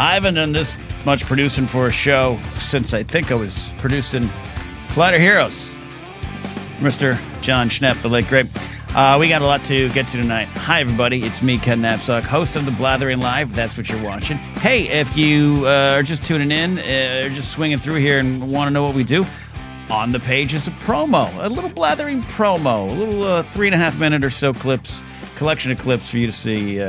I haven't done this much producing for a show since I think I was producing Collider Heroes. Mr. John Schnepp, the late great. We got a lot to get to tonight. Hi, everybody. It's me, Ken Knapsack, host of the Blathering Live. That's what you're watching. Hey, if you are just tuning in, or just swinging through here and want to know what we do, on the page is a promo, a little Blathering promo, a little 3.5 minute or so collection of clips for you to see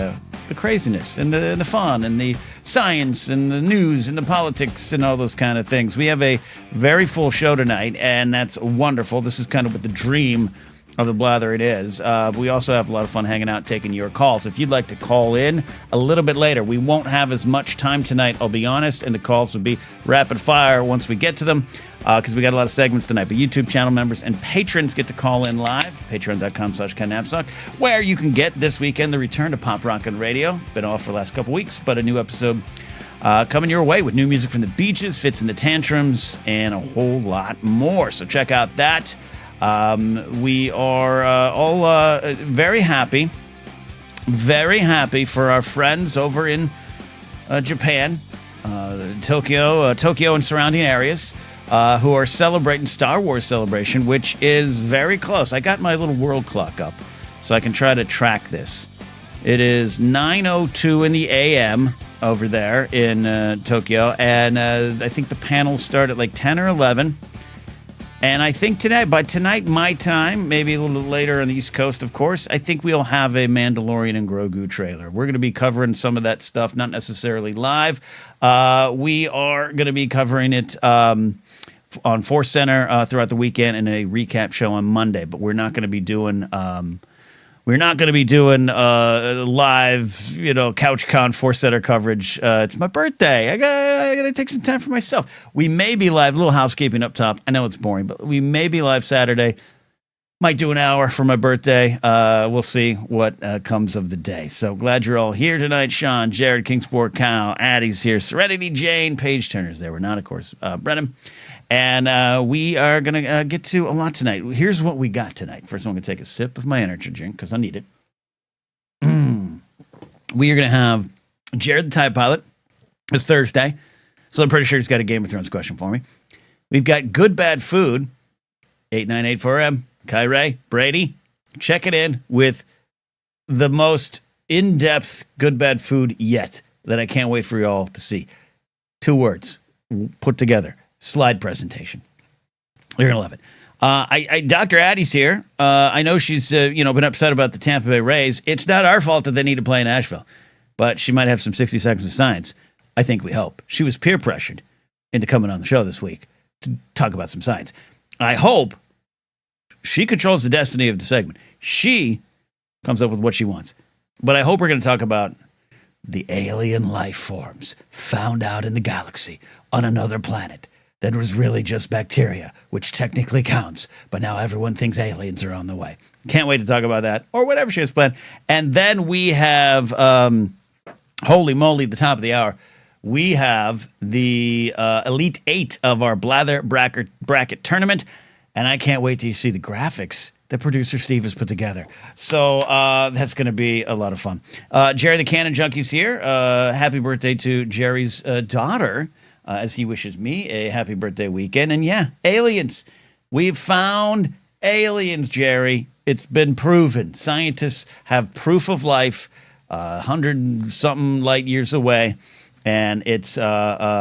the craziness and the fun and the science and the news and the politics and all those kind of things. We have a very full show tonight, and that's wonderful. This is kind of what the dream of the Blather it is. We also have a lot of fun hanging out, taking your calls. If you'd like to call in a little bit later, we won't have as much time tonight, I'll be honest, and the calls will be rapid fire once we get to them, because we got a lot of segments tonight. But YouTube channel members and patrons get to call in live, patreon.com/KenNapsack, where you can get this weekend the return to Pop Rockin' Radio. Been off for the last couple weeks, but a new episode coming your way with new music from the Beaches, Fits in the Tantrums, and a whole lot more. So check out that. We are all very happy for our friends over in Japan, Tokyo and surrounding areas, who are celebrating Star Wars Celebration, which is very close. I got my little world clock up so I can try to track this. It is 9:02 in the a.m. over there in Tokyo, and I think the panels start at like 10 or 11. And I think by tonight, my time, maybe a little later on the East Coast, of course, I think we'll have a Mandalorian and Grogu trailer. We're going to be covering some of that stuff, not necessarily live. We are going to be covering it on Force Center throughout the weekend and a recap show on Monday. But we're not going to be doing live, CouchCon Force Center coverage. It's my birthday. I gotta take some time for myself. We may be live. A little housekeeping up top. I know it's boring, but we may be live Saturday. Might do an hour for my birthday. We'll see what comes of the day. So glad you're all here tonight. Sean, Jared, Kingsport, Kyle, Addie's here. Serenity, Jane, Paige Turner's there. We're not, of course, Brennan. And we are going to get to a lot tonight. Here's what we got tonight. First, I'm going to take a sip of my energy drink because I need it. We are going to have Jared the Tide Pilot. It's Thursday, so I'm pretty sure he's got a Game of Thrones question for me. We've got Good Bad Food, 8984M, Kyrie, Brady, checking in with the most in-depth Good Bad Food yet that I can't wait for y'all to see. 2 words put together. Slide presentation. You're going to love it. Dr. Addie's here. I know she's been upset about the Tampa Bay Rays. It's not our fault that they need to play in Nashville, but she might have some 60 seconds of science. I think we hope. She was peer pressured into coming on the show this week to talk about some science. I hope she controls the destiny of the segment. She comes up with what she wants. But I hope we're going to talk about the alien life forms found out in the galaxy on another planet. That was really just bacteria, which technically counts. But now everyone thinks aliens are on the way. Can't wait to talk about that, or whatever she has planned. And then we have, holy moly, at the top of the hour, we have the Elite 8 of our Blather bracket tournament. And I can't wait till you see the graphics that producer Steve has put together. So that's going to be a lot of fun. Jerry the Cannon Junkie's here. Happy birthday to Jerry's daughter. As he wishes me a happy birthday weekend. And yeah, aliens. We've found aliens, Jerry. It's been proven. Scientists have proof of life 100-something light years away. And it's, they're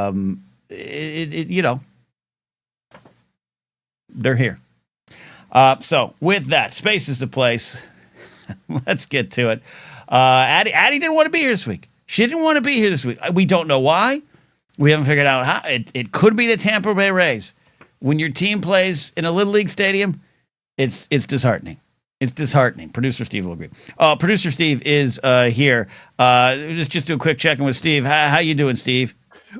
here. So with that, space is the place. Let's get to it. Addie didn't want to be here this week. She didn't want to be here this week. We don't know why. We haven't figured out how. It could be the Tampa Bay Rays. When your team plays in a Little League stadium, it's disheartening. It's disheartening. Producer Steve will agree. Producer Steve is here. Just do a quick check-in with Steve. How you doing, Steve?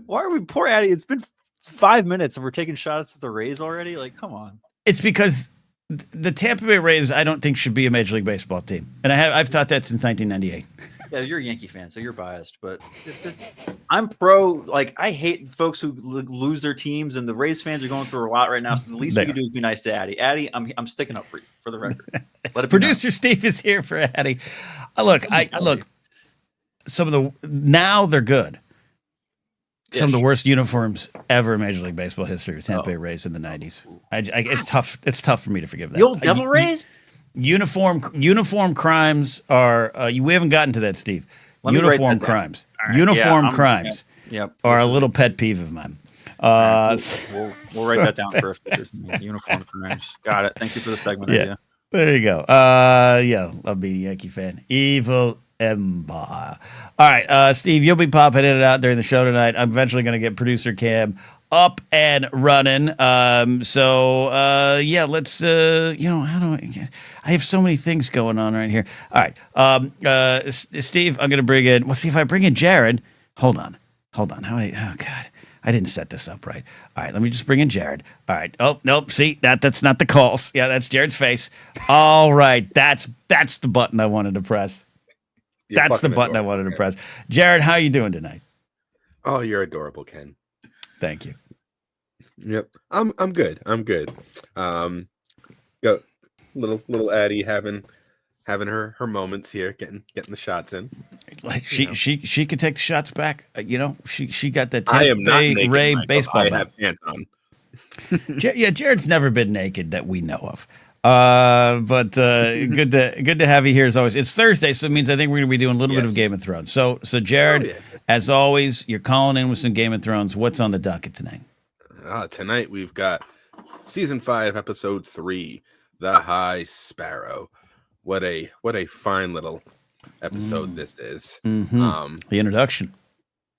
Why are we poor Addie? It's been 5 minutes and we're taking shots at the Rays already? Like, come on. It's because the Tampa Bay Rays, I don't think, should be a Major League Baseball team. And I've thought that since 1998. Yeah, you're a Yankee fan, so you're biased. But I'm pro. Like, I hate folks who lose their teams, and the Rays fans are going through a lot right now. So the least we can do is be nice to Addie. Addie, I'm sticking up for you, for the record. Let it Producer Steve is here for Addie. Look. Some of the now they're good. some of the worst uniforms ever in Major League Baseball history were Tampa Bay Rays in the 90s. It's tough. It's tough for me to forgive that. The old Devil Rays? Uniform crimes are, we haven't gotten to that, Steve. Uniform crimes. Right, Uniform crimes yep. are a little pet peeve of mine. We'll write that down for a uniform crimes. Got it. Thank you for the segment idea. There you go. Love being a Yankee fan. Evil Empire. All right, Steve, you'll be popping in and out during the show tonight. I'm eventually going to get producer Cam up and running. Let's, how do I have so many things going on right here. All right, Steve, I'm going to bring in, see if I bring in Jared. Hold on. Oh, God. I didn't set this up right. All right, let me just bring in Jared. All right. Oh, nope. See, that's not the calls. Yeah, that's Jared's face. All right. That's the button I wanted to press. That's the button I wanted to press. Jared, how are you doing tonight? Oh, you're adorable, Ken. Thank you. Yep. I'm good. Got little Addie having her moments here, getting the shots in. Like she could take the shots back. She got that I am not naked, Ray Michael. baseball. I have pants on. Jared's never been naked that we know of. But good to have you here as always. It's Thursday, so it means I think we're going to be doing a little bit of Game of Thrones. So Jared, as always, you're calling in with some Game of Thrones. What's on the docket tonight? Tonight we've got season 5, episode 3, The High Sparrow. What a fine little episode this is. Mm-hmm. The introduction,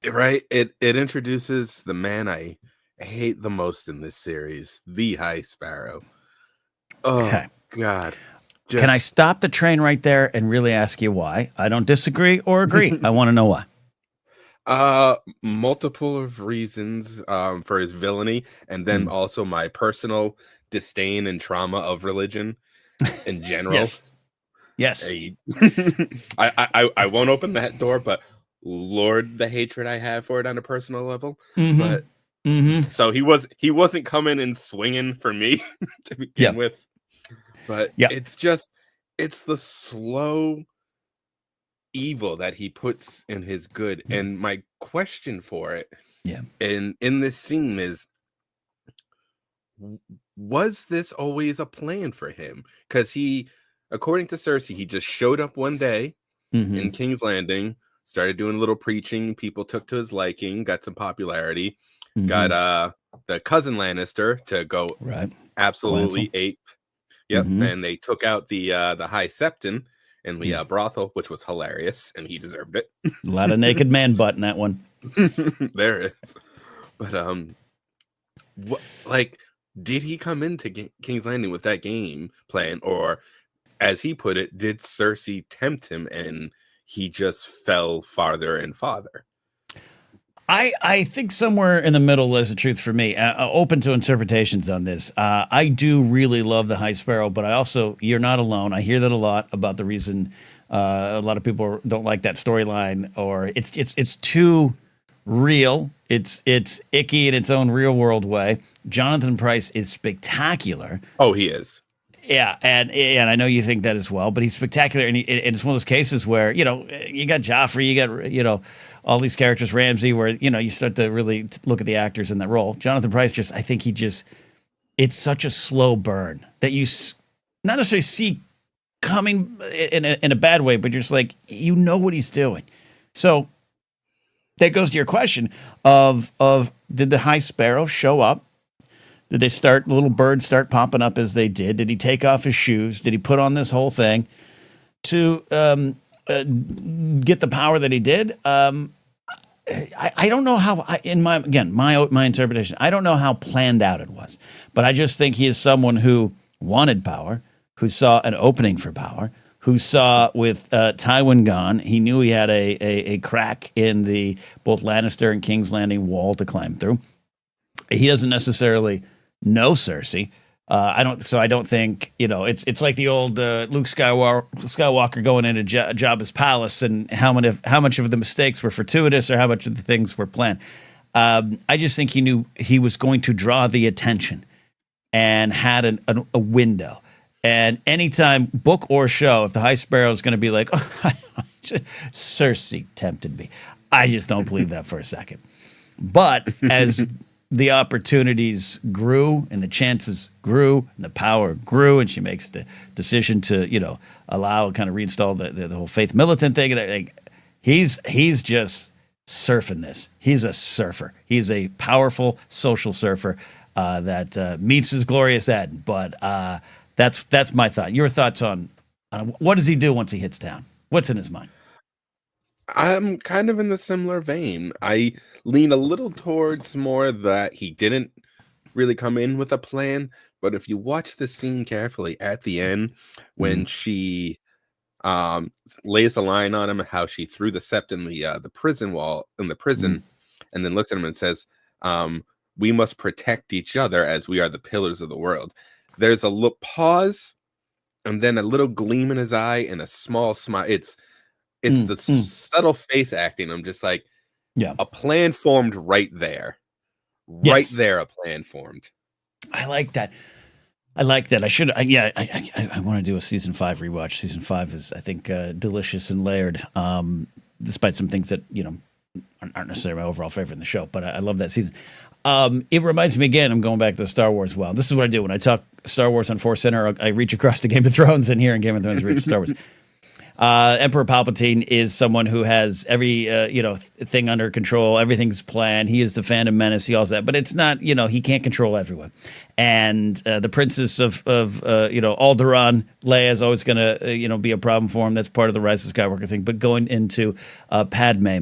right? It introduces the man I hate the most in this series, the High Sparrow. Oh, okay. God. Can I stop the train right there and really ask you why? I don't disagree or agree. I want to know why. Multiple of reasons for his villainy, and then also my personal disdain and trauma of religion in general. Yes. I won't open that door, but Lord, the hatred I have for it on a personal level. But so he wasn't coming and swinging for me to begin with. But it's the slow evil that he puts in his good. And my question for it in this scene is, was this always a plan for him? Because he, according to Cersei, he just showed up one day in King's Landing, started doing a little preaching. People took to his liking, got some popularity, got the cousin Lannister to go absolutely ape. Yep, and they took out the High Septon in the brothel, which was hilarious, and he deserved it. A lot of naked man butt in that one. There is. But did he come into King's Landing with that game plan, or, as he put it, did Cersei tempt him and he just fell farther and farther? I think somewhere in the middle is the truth for me. Open to interpretations on this. I do really love the High Sparrow, but I also, you're not alone. I hear that a lot about the reason a lot of people don't like that storyline, or it's too real. It's icky in its own real world way. Jonathan Pryce is spectacular. Oh, he is. Yeah, and I know you think that as well, but he's spectacular, and it's one of those cases where, you got Joffrey, you got, all these characters, Ramsay, where, you start to really look at the actors in that role. Jonathan Pryce it's such a slow burn that you not necessarily see coming in a bad way, but you're just like, what he's doing. So that goes to your question of did the High Sparrow show up? Did the little birds start popping up as they did? Did he take off his shoes? Did he put on this whole thing to get the power that he did? I don't know how. My interpretation, I don't know how planned out it was, but I just think he is someone who wanted power, who saw an opening for power, who saw with Tywin gone, he knew he had a crack in the both Lannister and King's Landing wall to climb through. He doesn't necessarily know Cersei. I don't think, it's like the old Luke Skywalker going into Jabba's palace, and how much of the mistakes were fortuitous or how much of the things were planned. I just think he knew he was going to draw the attention and had a window. And anytime, book or show, if the High Sparrow is going to be like, Cersei tempted me, I just don't believe that for a second. But as the opportunities grew and the chances grew and the power grew, and she makes the decision to, allow, kind of reinstall the whole faith militant thing. And like, he's just surfing this. He's a surfer. He's a powerful social surfer that meets his glorious end. But that's my thought. Your thoughts on what does he do once he hits town? What's in his mind? I'm kind of in the similar vein. I lean a little towards more that he didn't really come in with a plan. But if you watch the scene carefully at the end, when she lays the line on him, how she threw the sept in the prison wall in the prison, and then looks at him and says, "We must protect each other as we are the pillars of the world." There's a little pause, and then a little gleam in his eye and a small smile. It's the subtle face acting. I'm just like, a plan formed right there. Right there, a plan formed. I like that. I want to do a season 5 rewatch. Season 5 is, I think, delicious and layered, despite some things that, aren't necessarily my overall favorite in the show, but I love that season. It reminds me again, I'm going back to Star Wars. Well, this is what I do when I talk Star Wars on Force Center. I reach across to Game of Thrones, and here in Game of Thrones, reach to Star Wars. Emperor Palpatine is someone who has every thing under control. Everything's planned. He is the Phantom Menace. He also that, but it's not. He can't control everyone. And the Princess of Alderaan, Leia, is always going to be a problem for him. That's part of the Rise of Skywalker thing. But going into Padme.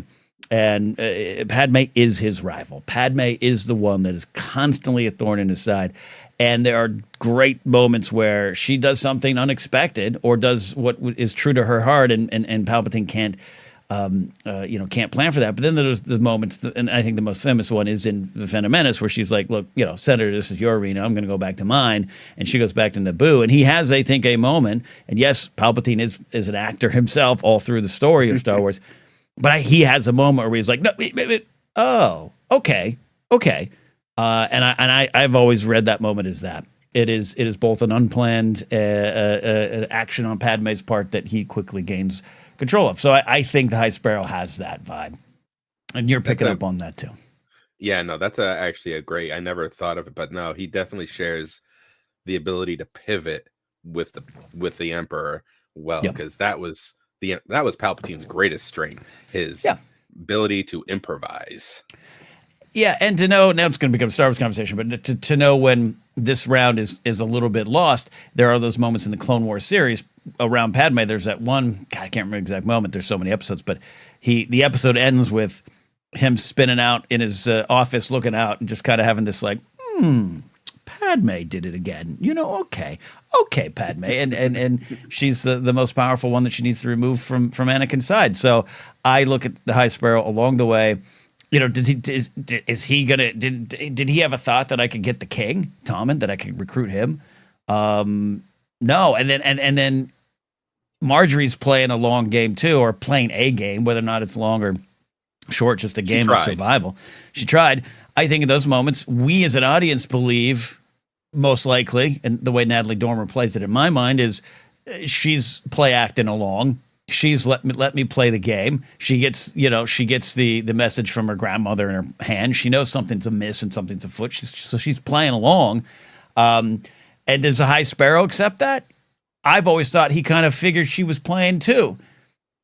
And Padme is his rival. Padme is the one that is constantly a thorn in his side. And there are great moments where she does something unexpected or does what is true to her heart, and Palpatine can't plan for that. But then there's the moments, and I think the most famous one is in The Phantom Menace, where she's like, "Look, Senator, this is your arena. I'm going to go back to mine." And she goes back to Naboo, and he has, I think, a moment. And yes, Palpatine is an actor himself all through the story of Star Wars. But he has a moment where he's like, "No, wait. Oh, okay." I've always read that moment as that it is both an unplanned action on Padme's part that he quickly gains control of. So I think the High Sparrow has that vibe, and you're picking up on that too. Yeah, no, that's actually a great. I never thought of it, but no, he definitely shares the ability to pivot with the Emperor well, because that was Palpatine's greatest strength, his ability to improvise. Yeah, and to know, now it's going to become a Star Wars conversation, but to know when this round is a little bit lost, there are those moments in the Clone Wars series around Padme. There's that one, God, I can't remember the exact moment. There's so many episodes, but the episode ends with him spinning out in his office, looking out, and just kind of having this like, Padme did it again. Okay, Padme, and she's the most powerful one that she needs to remove from Anakin's side. So I look at the High Sparrow along the way. Did he have a thought that I could get the king, Tommen, that I could recruit him? No. And then Marjorie's playing a long game too, or playing a game, whether or not it's long or short, just a game of survival. She tried. I think in those moments, we as an audience believe, most likely, and the way Natalie Dormer plays it in my mind is she's play acting along. She's let me play the game. She gets the message from her grandmother in her hand. She knows something's amiss and something's afoot. So she's playing along. And does the High Sparrow accept that? I've always thought he kind of figured she was playing too.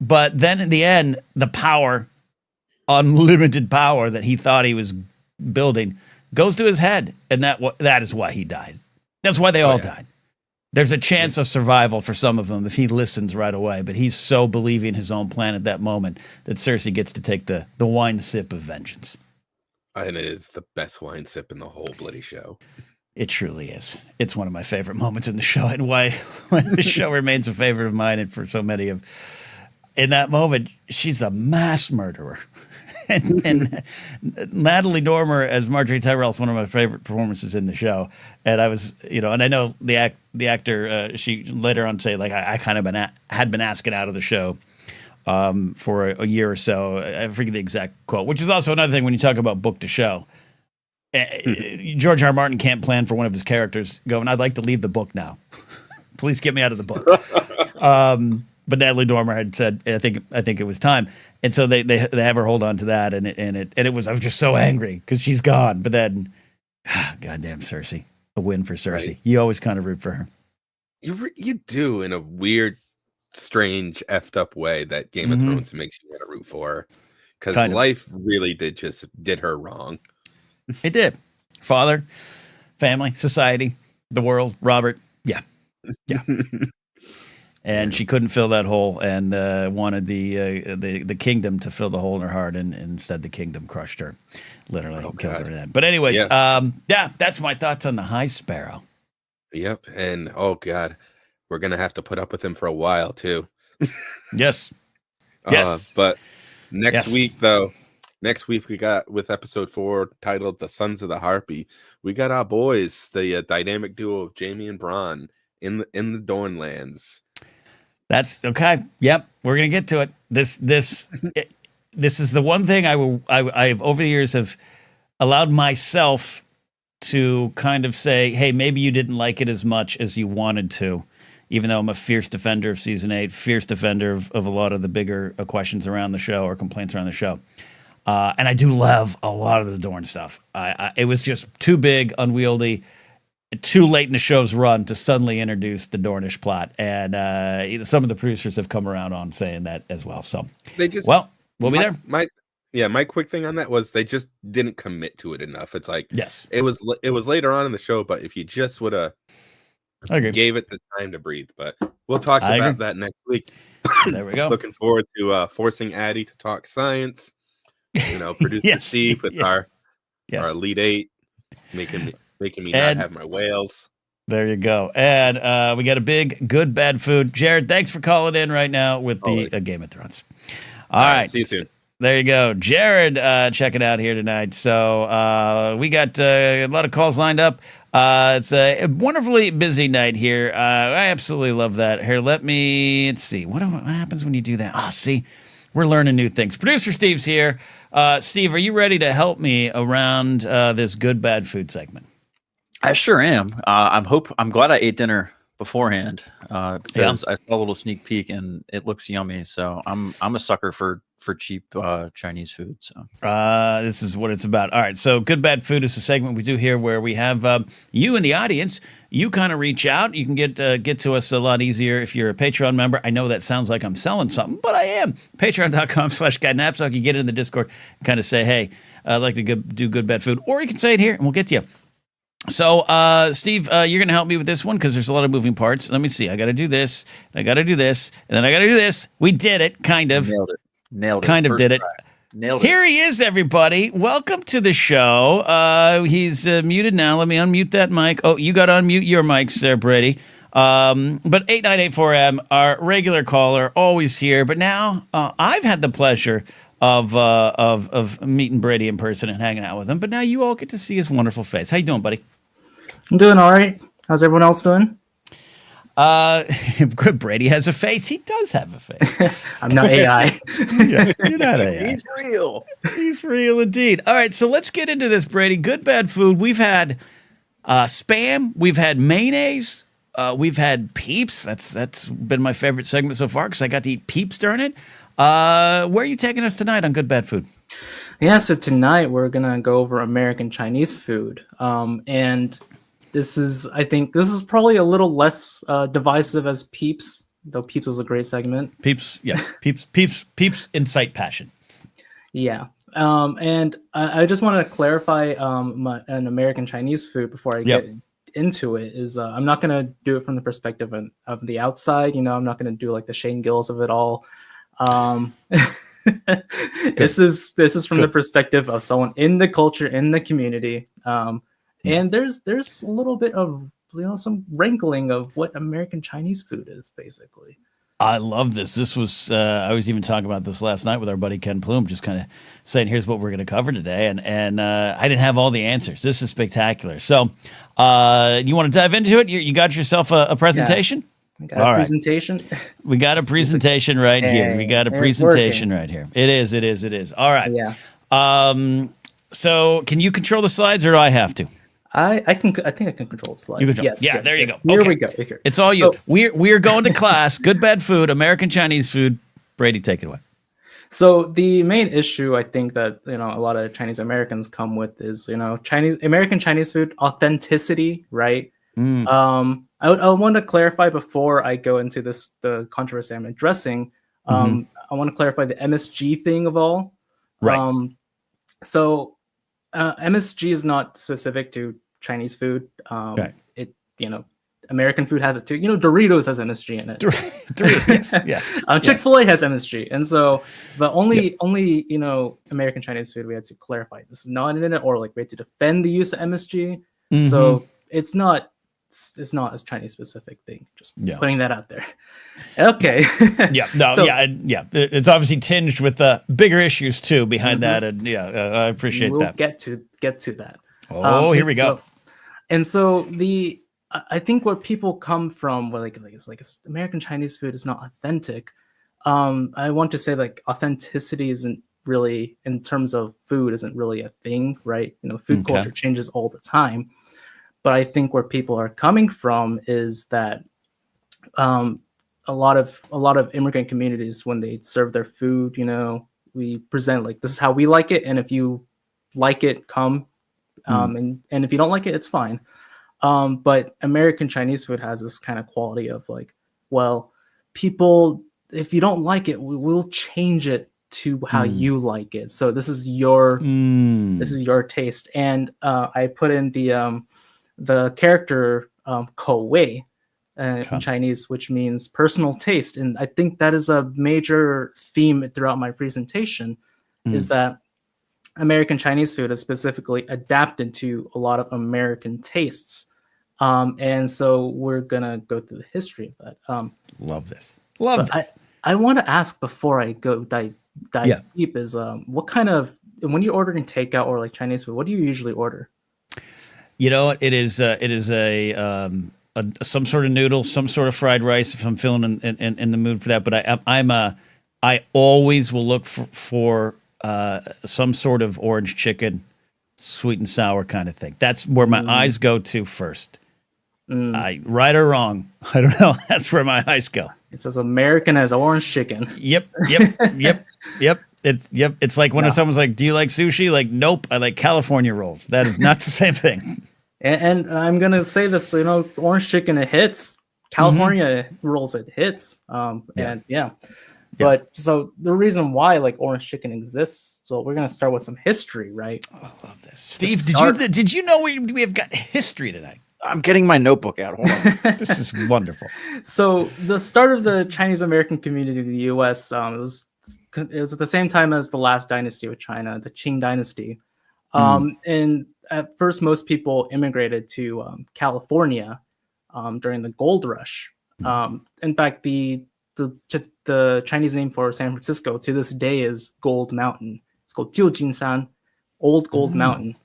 But then in the end, the power, unlimited power that he thought he was building, goes to his head, and that is why he died. That's why they all died. There's a chance of survival for some of them if he listens right away, but he's so believing his own plan at that moment that Cersei gets to take the wine sip of vengeance. And it is the best wine sip in the whole bloody show. It truly is. It's one of my favorite moments in the show, and why the show remains a favorite of mine, and for so many of. In that moment, she's a mass murderer. and Natalie Dormer as Marjorie Tyrell is one of my favorite performances in the show. And I was, and I know the actor, she later on say, like, I kind of had been asking out of the show for a year or so. I forget the exact quote, which is also another thing when you talk about book to show. George R. Martin can't plan for one of his characters going, "I'd like to leave the book now. Please get me out of the book." But Natalie Dormer had said, I think it was time. And so they have her hold on to that, and I was just so angry because she's gone. But then, goddamn Cersei, a win for Cersei. Right. You always kind of root for her. You do, in a weird, strange, effed up way that Game of Thrones makes you want to root for her, because life really did her wrong. It did. Father, family, society, the world, Robert. Yeah. And she couldn't fill that hole, and wanted the kingdom to fill the hole in her heart, and instead the kingdom crushed her, literally killed her. Then, but anyways, that's my thoughts on the High Sparrow. Yep, and oh god, we're gonna have to put up with him for a while too. Yes. But next week we got, with episode 4 titled "The Sons of the Harpy," we got our boys, the dynamic duo of Jaime and Bronn in the Dornlands. That's okay. Yep, we're gonna get to it. This is the one thing I've over the years have allowed myself to kind of say, hey, maybe you didn't like it as much as you wanted to, even though I'm a fierce defender of season 8, fierce defender of a lot of the bigger questions around the show or complaints around the show. And I do love a lot of the Dorn stuff. It was just too big, unwieldy, too late in the show's run to suddenly introduce the Dornish plot. And some of the producers have come around on saying that as well. So, we'll be there. My quick thing on that was they just didn't commit to it enough. It's like, yes, it was later on in the show, but if you just would have gave it the time to breathe. But we'll talk about that next week. There we go. Looking forward to forcing Addie to talk science. Producer Steve with our Elite 8, making me not have my whales. There you go. And we got a big good bad food. Jared, thanks for calling in right now with the Game of Thrones. All right. See you soon. There you go. Jared checking out here tonight. So we got a lot of calls lined up. It's a wonderfully busy night here. I absolutely love that. Here, let's see. What happens when you do that? See, we're learning new things. Producer Steve's here. Steve, are you ready to help me around this good bad food segment? I sure am. I'm glad I ate dinner beforehand because I saw a little sneak peek and it looks yummy. So I'm a sucker for cheap Chinese food. So this is what it's about. All right. So good bad food is a segment we do here where we have you in the audience. You kind of reach out. You can get to us a lot easier if you're a Patreon member. I know that sounds like I'm selling something, but I am. Patreon.com/GuyNapzok. You get in the Discord and kind of say, hey, I'd like to do good bad food, or you can say it here and we'll get to you. So, Steve, you're going to help me with this one because there's a lot of moving parts. Let me see. I got to do this. I got to do this. And then I got to do this. We did it, kind of. Nailed it. Kind of did it. Nailed it. Here he is, everybody. Welcome to the show. He's muted now. Let me unmute that mic. Oh, you got to unmute your mics there, Brady. But 898-4M, our regular caller, always here. But now I've had the pleasure of meeting Brady in person and hanging out with him. But now you all get to see his wonderful face. How you doing, buddy? I'm doing all right. How's everyone else doing? Good. Brady has a face. He does have a face. I'm not AI. Yeah, you're not AI. He's real. He's real indeed. All right, so let's get into this, Brady. Good, bad food. We've had Spam. We've had mayonnaise. We've had Peeps. That's been my favorite segment so far because I got to eat Peeps during it. Where are you taking us tonight on Good, Bad Food? Yeah, so tonight we're going to go over American Chinese food. And I think this is probably a little less divisive as Peeps, though Peeps was a great segment. Peeps, yeah. Peeps incite passion. Yeah. And I just want to clarify an American Chinese food before I get into it is I'm not going to do it from the perspective of the outside. I'm not going to do like the Shane Gillis of it all. This is from the perspective of someone in the culture, in the community. And there's a little bit of some wrangling of what American Chinese food is, basically. I love this. This was I was even talking about this last night with our buddy Ken Plume, just kind of saying, here's what we're going to cover today. And I didn't have all the answers. This is spectacular. So you want to dive into it? You got yourself a presentation? Yeah. We got a presentation. We got a presentation right here. We got a presentation right here. It is. All right. Yeah. So can you control the slides or do I have to? I think I can control the slides. You control. Yes. Yeah, there you go. Here okay. we go. Here. It's all you. So, we're going to class. Good, bad food, American Chinese food. Brady, take it away. So the main issue I think that a lot of Chinese Americans come with is Chinese food authenticity, right? Mm, I want to clarify before I go into the controversy I'm addressing. mhm. I want to clarify the MSG thing of all. Right. So MSG is not specific to Chinese food. Right. It American food has it too. Doritos has MSG in it. Doritos, yes. Chick-fil-A has MSG, and so but only American Chinese food we had to clarify. This is not in it, or like we had to defend the use of MSG. Mhm. So it's not as Chinese specific thing. Just putting that out there. Okay. Yeah. No. So- yeah. It's obviously tinged with bigger issues too behind that, and I appreciate we'll that. get to that. Oh, here we go. And so I think where people come from, where it's like American Chinese food is not authentic. I want to say like authenticity isn't really, in terms of food, isn't really a thing, right? Food culture changes all the time. But I think where people are coming from is that a lot of immigrant communities, when they serve their food, we present like, this is how we like it, and if you like it, come, and if you don't like it, it's fine. But American Chinese food has this kind of quality of like, well, people, if you don't like it, we'll change it to how you like it. So this is your taste. And I put in the character Kou Wei in Chinese, which means personal taste. And I think that is a major theme throughout my presentation, is that American Chinese food is specifically adapted to a lot of American tastes. And so we're going to go through the history of that. Love this. Love this. I want to ask before I go dive deep is what kind of, when you're ordering takeout or like Chinese food, what do you usually order? You know what? It is a some sort of noodle, some sort of fried rice if I'm feeling in the mood for that. But I always will look for some sort of orange chicken, sweet and sour kind of thing. That's where my eyes go to first. Right or wrong, I don't know. That's where my eyes go. It's as American as orange chicken. Yep. It's like when someone's like, "Do you like sushi?" Like, nope, I like California rolls. That is not the same thing. And I'm gonna say this, orange chicken, it hits. California rolls, it hits. But so the reason why like orange chicken exists, so we're gonna start with some history, right? Oh, I love this. Steve, did you know we have got history tonight? I'm getting my notebook out. Hold on. This is wonderful. So the start of the Chinese American community in the U.S. It was at the same time as the last dynasty of China, the Qing dynasty. And at first, most people immigrated to California during the gold rush. In fact, the Chinese name for San Francisco to this day is Gold Mountain. It's called Jiujinsan, Old Gold Mountain,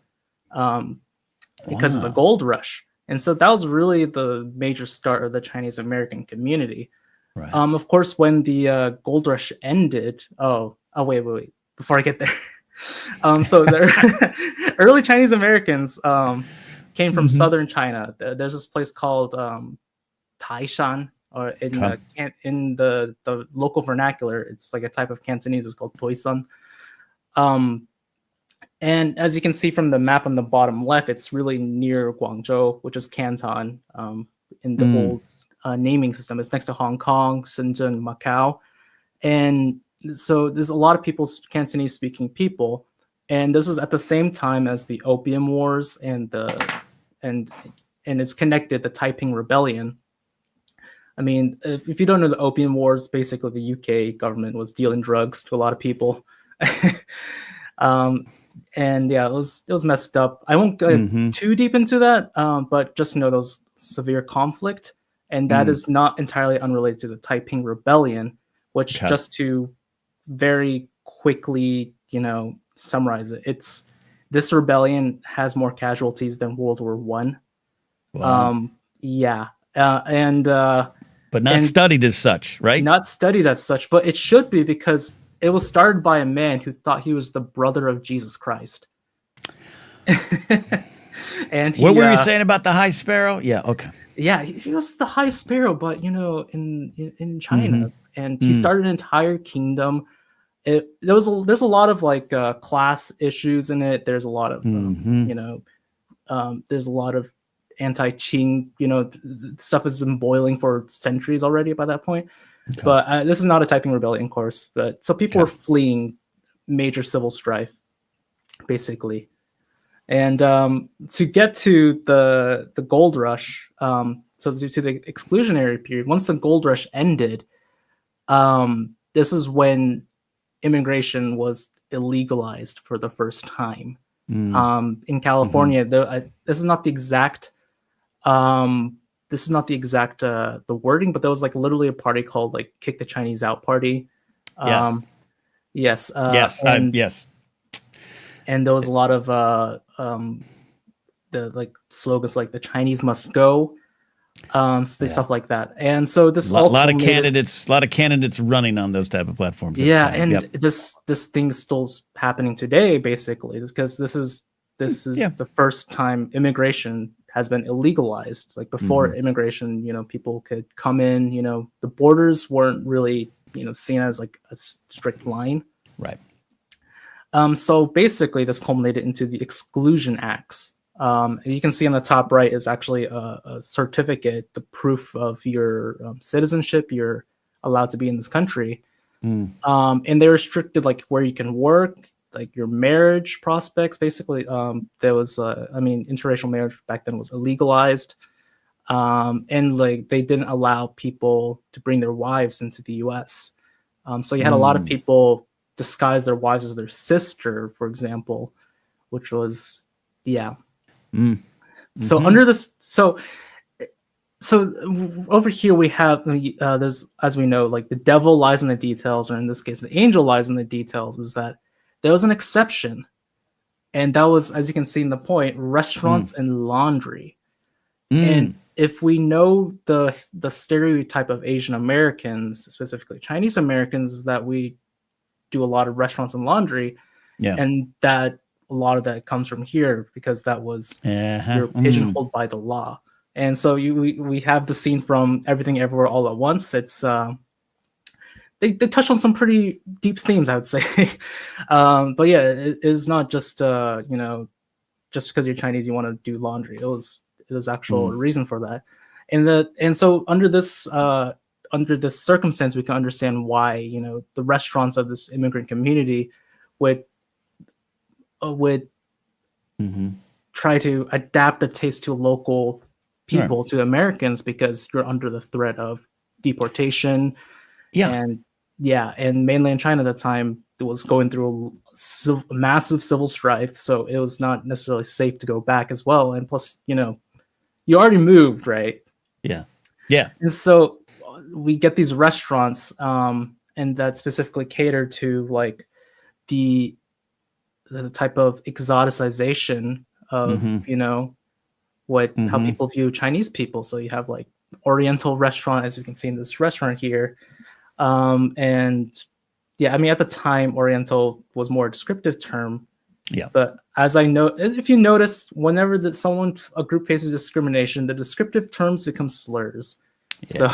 because of the gold rush. And so that was really the major start of the Chinese American community. Right. Of course, when the gold rush ended, wait, before I get there. So the early Chinese Americans came from southern China. There's this place called Taishan, or in the local vernacular, it's like a type of Cantonese. It's called Toisan. And as you can see from the map on the bottom left, it's really near Guangzhou, which is Canton in the old naming system. It's next to Hong Kong, Shenzhen, Macau. And so there's a lot of Cantonese speaking people. And this was at the same time as the Opium Wars and it's connected, the Taiping Rebellion. I mean, if you don't know the Opium Wars, basically the UK government was dealing drugs to a lot of people. And yeah, it was messed up. I won't go too deep into that, but just know those severe conflict, and that is not entirely unrelated to the Taiping Rebellion, which just to very quickly, summarize it, this rebellion has more casualties than World War One. Wow. But not studied as such, right? Not studied as such, but it should be, because it was started by a man who thought he was the brother of Jesus Christ. And what were you saying about the High Sparrow? Yeah, okay. Yeah, he was the High Sparrow, but in China, and he started an entire kingdom. there's a lot of like class issues in it. There's a lot of there's a lot of anti-Qing, stuff has been boiling for centuries already by that point. Okay. But this is not a Taiping Rebellion course, but so people were fleeing major civil strife, basically. And to get to the gold rush, so to the exclusionary period, once the gold rush ended, this is when immigration was illegalized for the first time. In California. This is not the exact the wording, but there was like literally a party called like Kick the Chinese Out Party. Yes. And there was a lot of the like slogans like the Chinese must go, stuff like that. And so this a lot of candidates running on those type of platforms. This thing is still happening today, basically, because this is the first time immigration has been illegalized. Like before immigration, people could come in, the borders weren't really, seen as like a strict line. Right. So basically this culminated into the Exclusion Acts. You can see on the top right is actually a certificate, the proof of your citizenship, you're allowed to be in this country. And they restricted like where you can work, like your marriage prospects. Basically, there was, interracial marriage back then was illegalized. And like they didn't allow people to bring their wives into the US. So you had a lot of people disguise their wives as their sister, for example, which was, So under this, so over here we have there's, as we know, like the devil lies in the details, or in this case, the angel lies in the details. Is that there was an exception, and that was, as you can see in the point, restaurants and laundry. And if we know the stereotype of Asian Americans, specifically Chinese Americans, is that we do a lot of restaurants and laundry, and that a lot of that comes from here because that was you're pigeonholed by the law. And so we have the scene from Everything Everywhere All at Once. It's they touch on some pretty deep themes, I would say. But yeah, it is not just just because you're Chinese you want to do laundry. It was actual reason for that. And so under this circumstance, we can understand why the restaurants of this immigrant community would try to adapt the taste to local people, to Americans, because you're under the threat of deportation. And mainland China at the time was going through a massive civil strife, so it was not necessarily safe to go back as well. And plus, you already moved, right? And so we get these restaurants, and that specifically cater to like the type of exoticization of how people view Chinese people. So you have like Oriental restaurant, as you can see in this restaurant here, and at the time Oriental was more a descriptive term. But as I know, if you notice, whenever a group faces discrimination, the descriptive terms become slurs. So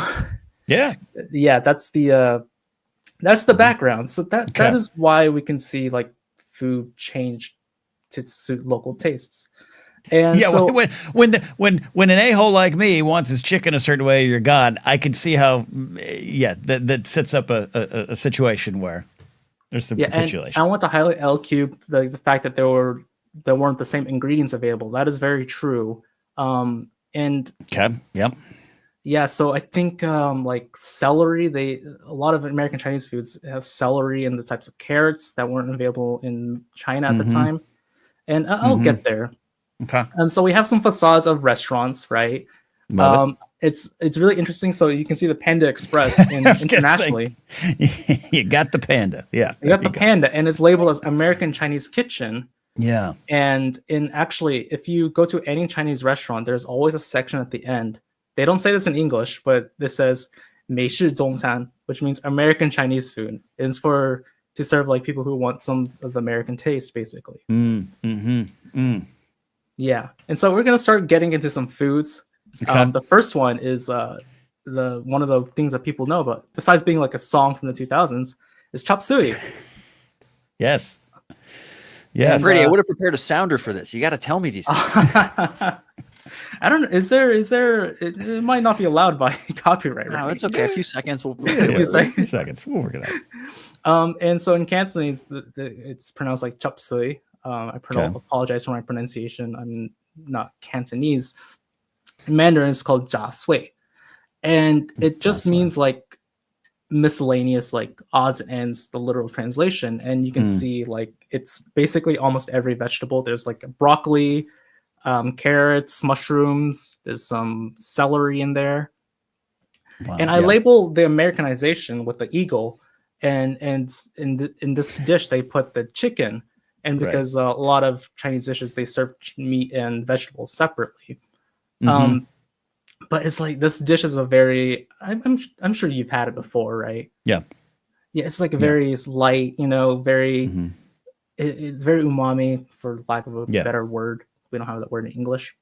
that's the background. So that is why we can see like food change to suit local tastes. And when an a-hole like me wants his chicken a certain way, you're gone. I can see how that sets up a situation where there's some capitulation. And I want to highlight L Cube, the fact that there weren't the same ingredients available. That is very true. So I think like celery, a lot of American Chinese foods have celery and the types of carrots that weren't available in China at the time. And I'll get there. Okay. So we have some facades of restaurants, right? It's really interesting. So you can see the Panda Express internationally. You got the Panda, You got the Panda, and it's labeled as American Chinese Kitchen. Yeah. And if you go to any Chinese restaurant, there's always a section at the end. They don't say this in English, but this says 美式中餐, which means American Chinese food. And it's to serve like people who want some of the American taste, basically. Yeah. And so we're gonna start getting into some foods. Okay. The first one is one of the things that people know about, besides being like a song from the 2000s, is chop suey. Yes. Yes. Brady, I would have prepared a sounder for this. You got to tell me these things. I don't know. Is there? It might not be allowed by copyright. No, Right? it's okay. A few seconds. We'll Yeah, It's few seconds. We'll work it out. And so in Cantonese, it's pronounced like chop suey. Apologize for my pronunciation. I'm not Cantonese. In Mandarin, it's called jia sui, and it just means like miscellaneous, like odds and ends, the literal translation. And you can see like it's basically almost every vegetable. There's like broccoli, carrots, mushrooms. There's some celery in there. Wow, and I label the Americanization with the eagle, and in this dish they put the chicken, and because a lot of Chinese dishes they serve meat and vegetables separately. But it's like this dish is a very I'm sure you've had it before, right? Yeah. It's like a very light, very it's very umami, for lack of a better word. We don't have that word in English.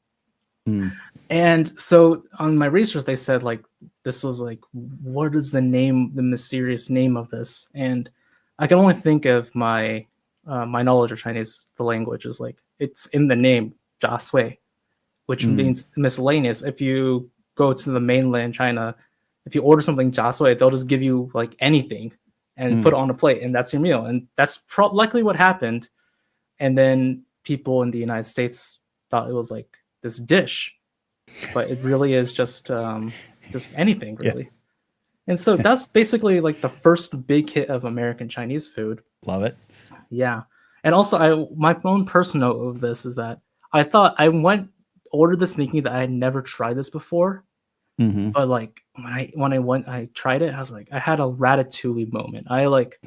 And so on my research, they said like this was like, what is the mysterious name of this? And I can only think of my knowledge of Chinese, the language is like it's in the name jia sui, which means miscellaneous. If you go to the mainland China, if you order something jia sui, they'll just give you like anything and put it on a plate, and that's your meal. And that's likely what happened. And then people in the United States thought it was like this dish, but it really is just anything, really. Yeah. And so that's basically like the first big hit of American Chinese food. Love it. Yeah. And also my own personal note of this is that I thought I ordered this thinking that I had never tried this before. But like when I tried it, I was like, I had a ratatouille moment. I like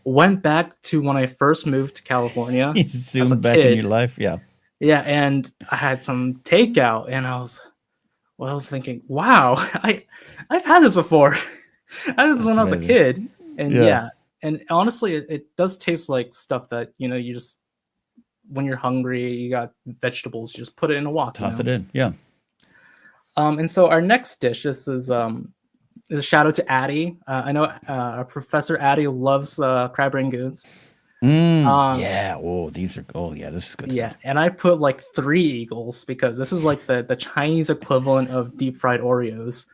went back to when I first moved to California. Zoomed back in your life. Yeah. Yeah. And I had some takeout and I was thinking, wow, I've had this before. I had this when I was a kid. And and honestly, it does taste like stuff that, you just, when you're hungry, you got vegetables, you just put it in a wok. Toss it in. Yeah. And so our next dish, this is a shout out to Addie. I know our Professor Addie loves crab rangoons. Yeah. Oh, these are. Oh, yeah. This is good stuff. And I put like 3 eagles because this is like the Chinese equivalent of deep fried Oreos.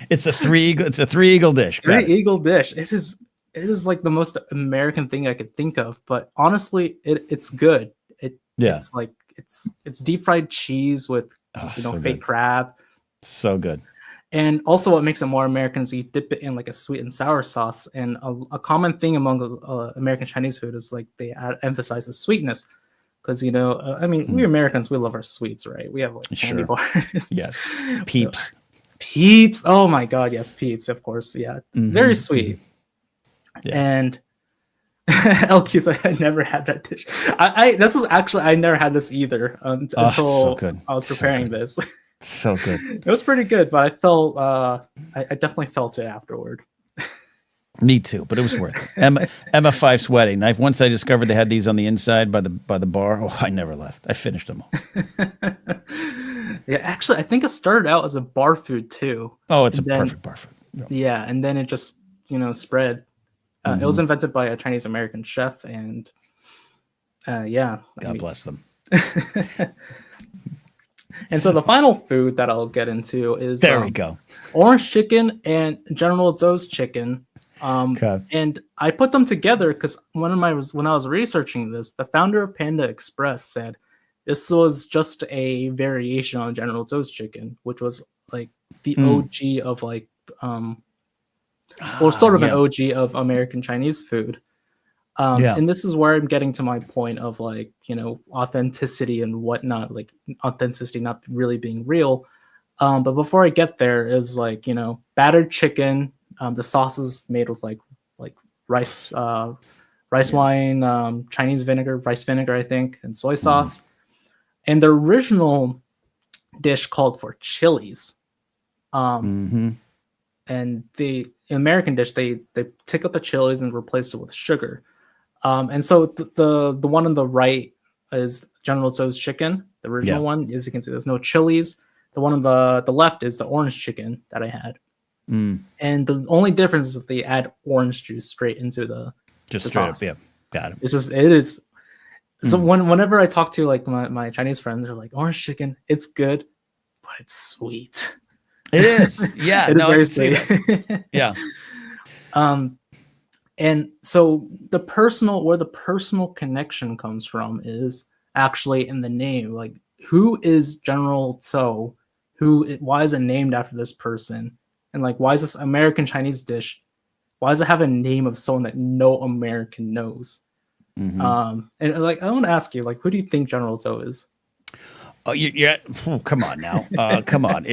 It's a 3 eagle dish. 3 eagle dish. It is like the most American thing I could think of. But honestly, it's good. It's like it's deep fried cheese with so fake good. Crab. So good. And also what makes it more American is you dip it in like a sweet and sour sauce. And a common thing among American Chinese food is like they emphasize the sweetness. Because, we Americans, we love our sweets, right? We have like candy bars. Yes. Peeps. Peeps. Oh my God. Yes. Peeps, of course. Yeah. Very sweet. Yeah. And LQ's, I never had that dish. I never had this either until so I was preparing this. So good. It was pretty good, but I felt I definitely felt it afterward. Me too, but it was worth it. Emma Fife's wedding. Once I discovered they had these on the inside by the bar. Oh, I never left. I finished them all. Yeah, actually, I think it started out as a bar food too. Oh, it's perfect bar food. Yeah, and then it just spread. It was invented by a Chinese American chef, and God bless them. And so the final food that I'll get into is there we go, orange chicken and General Tso's chicken. And I put them together because when I was researching this, the founder of Panda Express said this was just a variation on General Tso's chicken, which was like the OG of like sort of an OG of American Chinese food. And this is where I'm getting to my point of like, authenticity and whatnot, like authenticity not really being real. But before I get there is like, battered chicken. The sauce is made with like rice wine, Chinese vinegar, rice vinegar, I think, and soy sauce. And the original dish called for chilies. And the American dish, they take out the chilies and replace it with sugar. And so the one on the right is General Tso's chicken. The original one, as you can see, there's no chilies. The one on the left is the orange chicken that I had. And the only difference is that they add orange juice straight into Just It's straight awesome. up, yeah. Got it. It is. So whenever I talk to like my Chinese friends, they're like, orange chicken, it's good, but it's sweet. It is. Yeah. It is No, I very can see that. sweet. Yeah. And so the personal connection comes from is actually in the name. Like, who is General Tso? Why is it named after this person? And like, why is this American Chinese dish? Why does it have a name of someone that no American knows? And like, I want to ask you, like, who do you think General Tso is? Oh, come on now. Come on.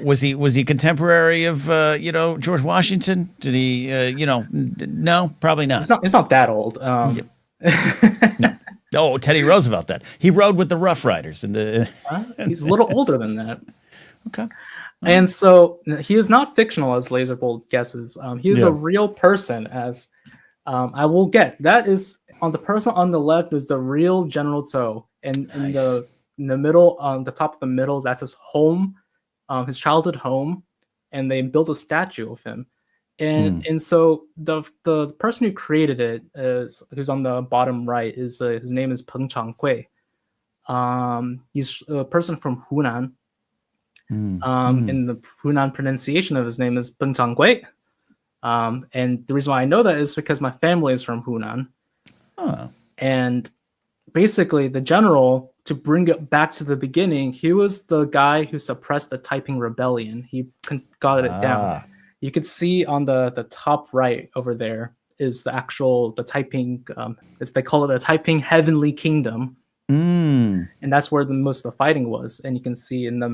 Was he contemporary of George Washington? Did he? No, probably not. It's not that old. No. Oh, Teddy Roosevelt. That he rode with the Rough Riders, and he's a little older than that. Okay. And so he is not fictional, as Laserbolt guesses. He is a real person, as I will get. That is on the person on the left is the real General Tso, and nice. In the middle, on the top of the middle, that's his home, his childhood home, and they built a statue of him. And so the person who created it who's on the bottom right is his name is Peng Changhui. He's a person from Hunan. And the Hunan pronunciation of his name is Peng Changhui. And the reason why I know that is because my family is from Hunan. And basically, the general, to bring it back to the beginning, he was the guy who suppressed the Taiping Rebellion. He got it down. You could see on the top right over there is the Taiping, they call it the Taiping Heavenly Kingdom. And that's where most of the fighting was. And you can see in the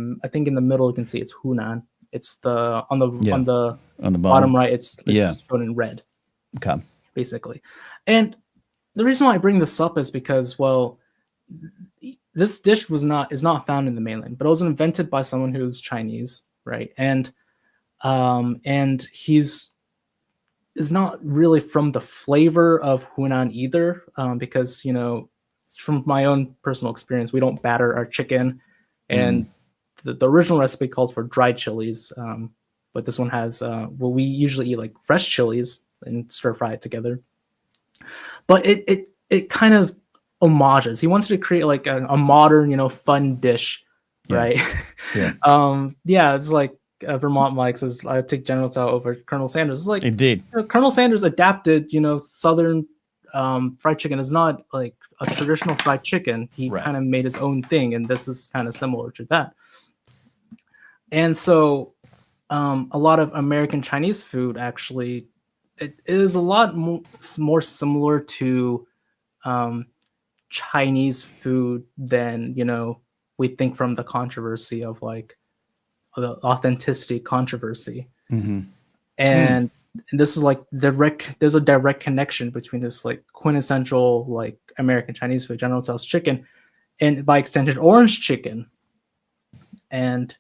middle, you can see it's Hunan. It's on the bottom right, it's shown in red. Okay. Basically. And the reason why I bring this up is because, well, this dish is not found in the mainland, but it was invented by someone who's Chinese, right? And is not really from the flavor of Hunan either, because from my own personal experience, we don't batter our chicken, and the original recipe called for dried chilies, but this one has we usually eat like fresh chilies and stir fry it together. But it kind of homages. He wants to create like a modern, fun dish, right? Yeah. It's like Vermont Mike says, I take General Tso over Colonel Sanders. It's like, indeed, Colonel Sanders adapted, Southern fried chicken is not like a traditional fried chicken. He kind of made his own thing, and this is kind of similar to that. And so a lot of American Chinese food actually, it is a lot more similar to Chinese food than we think from the controversy of like the authenticity controversy. And this is like there's a direct connection between this like quintessential like American Chinese food, General Tso's chicken, and by extension orange chicken. And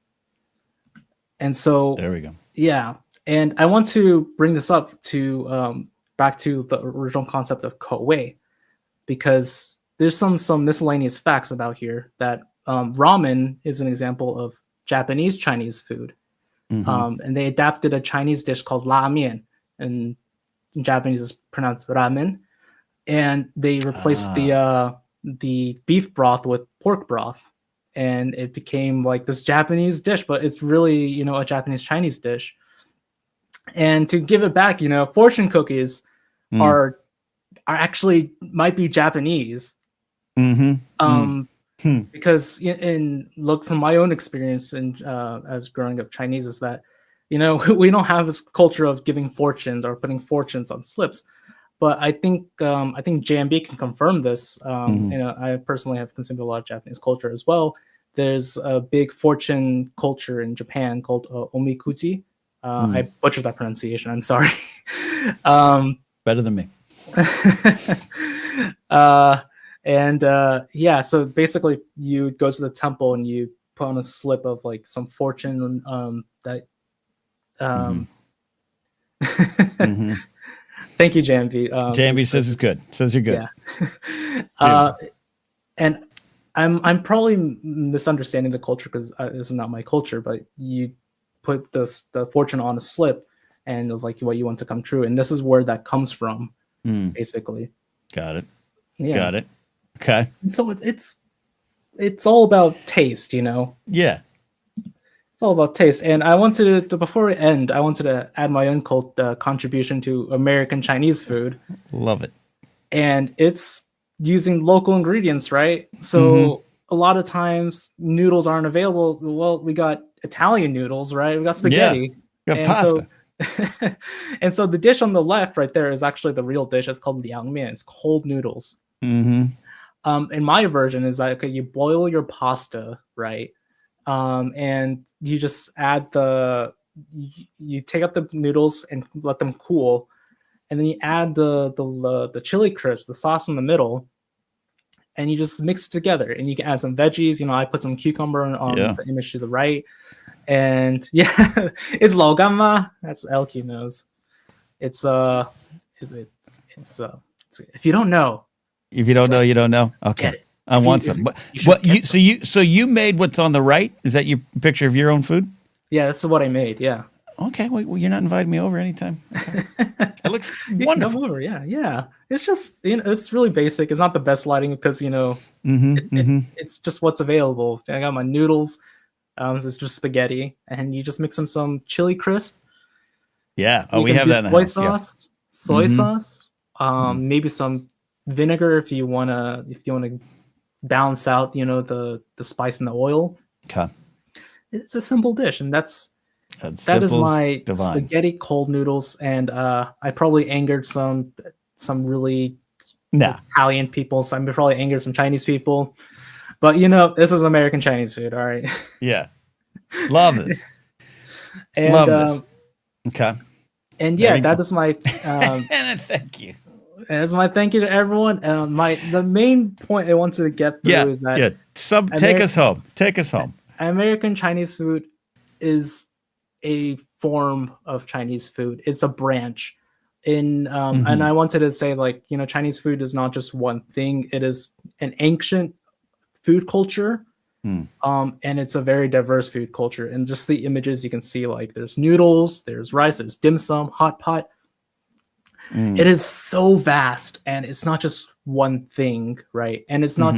so there we go. Yeah. And I want to bring this up to back to the original concept of Koei, because there's some miscellaneous facts about here that ramen is an example of Japanese Chinese food. And they adapted a Chinese dish called la mian, and in Japanese is pronounced ramen. And they replaced the beef broth with pork broth, and it became like this Japanese dish, but it's really a Japanese Chinese dish. And to give it back, fortune cookies are actually might be Japanese. Because look, from my own experience and as growing up Chinese, is that we don't have this culture of giving fortunes or putting fortunes on slips. But I think JMB can confirm this. I personally have consumed a lot of Japanese culture as well. There's a big fortune culture in Japan called omikuji. I butchered that pronunciation. I'm sorry. Better than me. So basically you go to the temple and you put on a slip of like some fortune that Thank you, JMV. JMV says it's good. Says you're good. Yeah. And I'm probably misunderstanding the culture because this is not my culture, but you put the fortune on a slip and like what you want to come true, and this is where that comes from. basically. Got it. Yeah. Got it. Okay. And so it's all about taste, Yeah. It's all about taste. And I wanted to before we end, I wanted to add my own contribution to American Chinese food. Love it. And it's using local ingredients, right? So a lot of times noodles aren't available. Well, we got Italian noodles, right? We got spaghetti. Yeah. Got pasta. And so the dish on the left right there is actually the real dish. It's called liangmian. It's cold noodles. Mm-hmm. And my version is that okay, you boil your pasta, right? And you just add you take out the noodles and let them cool, and then you add the chili crisps, the sauce in the middle, and you just mix it together. And you can add some veggies. I put some cucumber on the image to the right, and it's laogamma. That's LQ knows. It's if you don't know. If you don't know, you don't know. Okay. I want some. So you made what's on the right? Is that your picture of your own food? Yeah, that's what I made. Yeah. Okay. Well, you're not inviting me over anytime. Okay. It looks wonderful. Come over. Yeah. It's just it's really basic. It's not the best lighting because it's just what's available. I got my noodles. It's just spaghetti, and you just mix them some chili crisp. Yeah. Oh, we have that in the house. Soy sauce. Maybe some vinegar if you wanna balance out the spice and the oil. Okay. It's a simple dish, and that is my divine. spaghetti cold noodles. And I probably angered some really Italian people, so I probably angered some Chinese people, but this is American Chinese food. All right. Yeah. Love this. And, love this. Okay. And that is my and thank you. As my thank you to everyone. The main point I wanted to get through is that take us home. American Chinese food is a form of Chinese food. It's a branch. And I wanted to say Chinese food is not just one thing. It is an ancient food culture. And it's a very diverse food culture. And just the images you can see, there's noodles, there's rice, there's dim sum, hot pot. It is so vast, and it's not just one thing, right? And it's not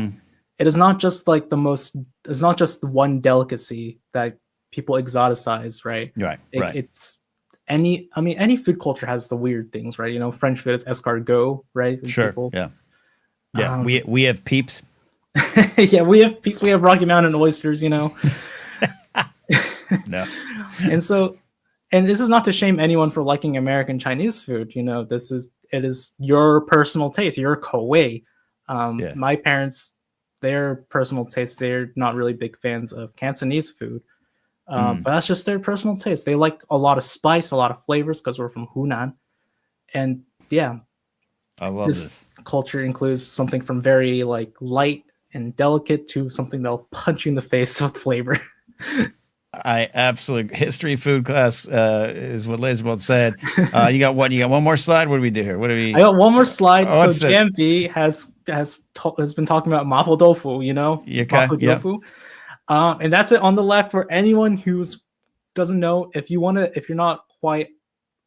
it is not just it's not just one delicacy that people exoticize, right? Right. It's any food culture has the weird things, right? French food is escargot, right? And sure. People, yeah. We have peeps. Yeah, we have peeps. We have Rocky Mountain oysters, No. And this is not to shame anyone for liking American Chinese food. It is your personal taste, your口味. My parents, their personal taste, they're not really big fans of Cantonese food. But that's just their personal taste. They like a lot of spice, a lot of flavors because we're from Hunan. And I love this. Culture includes something from very light and delicate to something that'll punch you in the face with flavor. I absolutely history food class is what Laserbolt said. You got one more slide. What do we do here? I got one more slide. So JMB has been talking about mapo tofu. Mapo tofu. And that's it on the left for anyone who doesn't know. If you're not quite